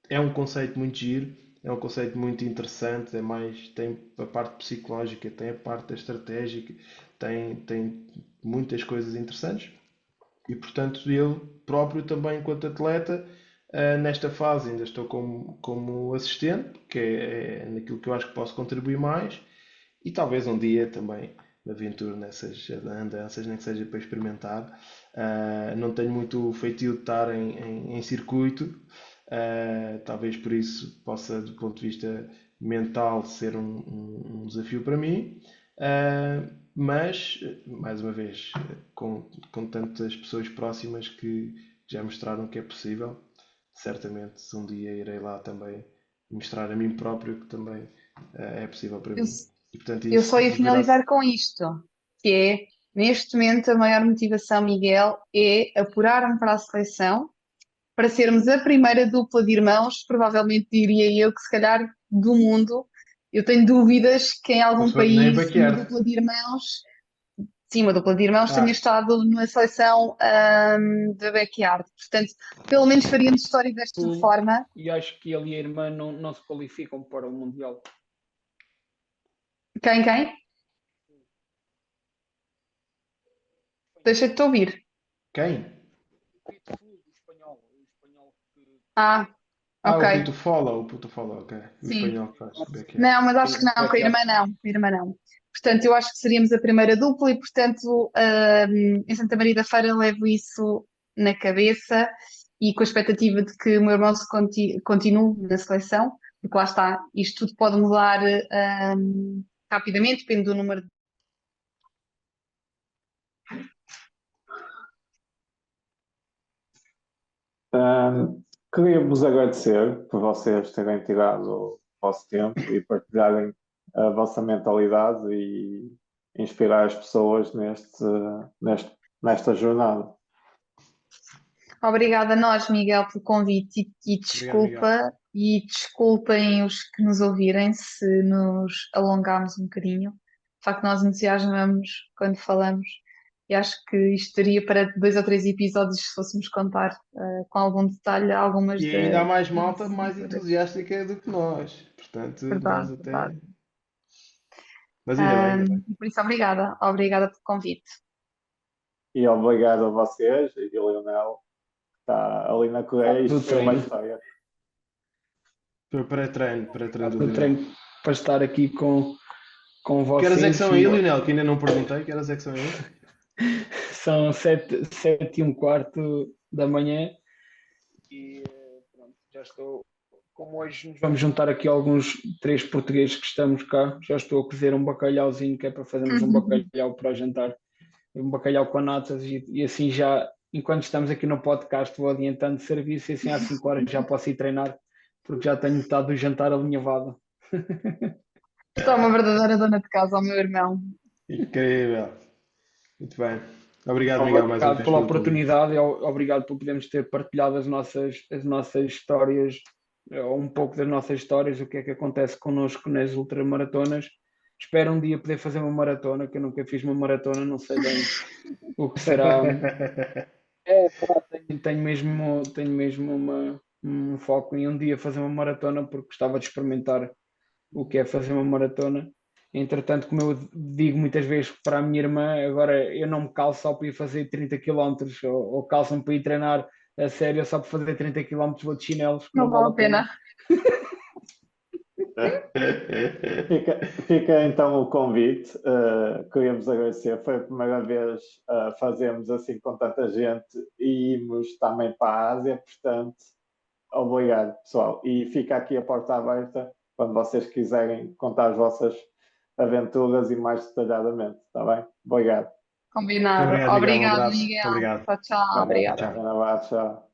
é um conceito muito giro, é um conceito muito interessante, tem a parte psicológica, tem a parte estratégica, tem muitas coisas interessantes. E portanto eu próprio também enquanto atleta, nesta fase ainda estou como assistente, que é naquilo que eu acho que posso contribuir mais, e talvez um dia também me aventuro nessas andanças, nem que seja para experimentar. Não tenho muito feitio de estar em circuito, talvez por isso possa, do ponto de vista mental, ser um desafio para mim. Mas, mais uma vez, com tantas pessoas próximas que já mostraram que é possível, certamente um dia irei lá também mostrar a mim próprio que também é possível para Eu, mim. E portanto eu só isso ia deverá. finalizar com isto, que é, neste momento, a maior motivação, Miguel, é apurar-me para a seleção, para sermos a primeira dupla de irmãos, provavelmente diria eu que se calhar do mundo. Eu tenho dúvidas que em Não algum se for nem país uma backyard. dupla de irmãos, sim, uma dupla de irmãos tenha Ah, estado na seleção da backyard. Portanto, pelo menos faríamos história desta forma. E acho que ele e a irmã não se qualificam para o Mundial. Quem? Deixa-te ouvir. quem? O Pitbull, o espanhol que Ah, ok, O Puto Follow, ok. O sim. espanhol que faz backyard. Não, mas acho que o não, com a backyard. irmã não, com a irmã não. Portanto, eu acho que seríamos a primeira dupla e, portanto, em Santa Maria da Feira levo isso na cabeça e com a expectativa de que o meu irmão continue na seleção, porque lá está, isto tudo pode mudar rapidamente, depende do número. Queria-vos agradecer por vocês terem tirado o vosso tempo e partilharem a vossa mentalidade e inspirar as pessoas nesta jornada. Obrigada a nós, Miguel, pelo convite Obrigado, Miguel. e desculpem os que nos ouvirem se nos alongámos um bocadinho. De facto, nós entusiasmamos quando falamos e acho que isto daria para 2 ou 3 episódios se fôssemos contar com algum detalhe algumas E ainda há mais das malta nossas mais aventuras. entusiástica do que nós. Portanto, nós Verdade, até. verdade. Mas ainda bem, ainda bem. Por isso, obrigada pelo convite. E obrigado a vocês e ao Lionel, que está ali na Coreia. Do Isto foi uma treino. história. Para pré-treino do Do Lionel. treino para estar aqui com Que horas é que vocês. são aí, Lionel? Que ainda não perguntei. Que horas é que são aí? São 7h15 da manhã e pronto, já estou como hoje nos vamos juntar aqui alguns 3 portugueses que estamos cá, já estou a cozer um bacalhauzinho que é para fazermos um bacalhau para jantar, um bacalhau com natas e assim já, enquanto estamos aqui no podcast, vou adiantando serviço e assim às 5 horas já posso ir treinar, porque já tenho metade do jantar alinhavado. Sou uma verdadeira dona de casa, ao meu irmão. Incrível. Muito bem. Obrigado, Miguel, mais uma Obrigado vez pela pelo convite. oportunidade, obrigado por podermos ter partilhado as nossas histórias, ou um pouco das nossas histórias, o que é que acontece connosco nas ultramaratonas. Espero um dia poder fazer uma maratona, que eu nunca fiz uma maratona, não sei bem o que será. Pá, tenho mesmo um foco em um dia fazer uma maratona, porque gostava de experimentar o que é fazer uma maratona. Entretanto, como eu digo muitas vezes para a minha irmã, agora eu não me calço só para ir fazer 30 km ou calço-me para ir treinar a sério só para fazer 30 km vou de chinelos, que Não não vale vale a a pena. pena. Fica então o convite. Queríamos agradecer. Foi a primeira vez fazemos assim com tanta gente e irmos também para a Ásia, portanto, obrigado, pessoal. E fica aqui a porta aberta quando vocês quiserem contar as vossas aventuras e mais detalhadamente, está bem? Obrigado. Combinado. Obrigado, Miguel. Um Obrigado, abraço. Muito Miguel. obrigado. Tchau, tchau. Tá, Obrigado. Tchau. um abraço, tchau.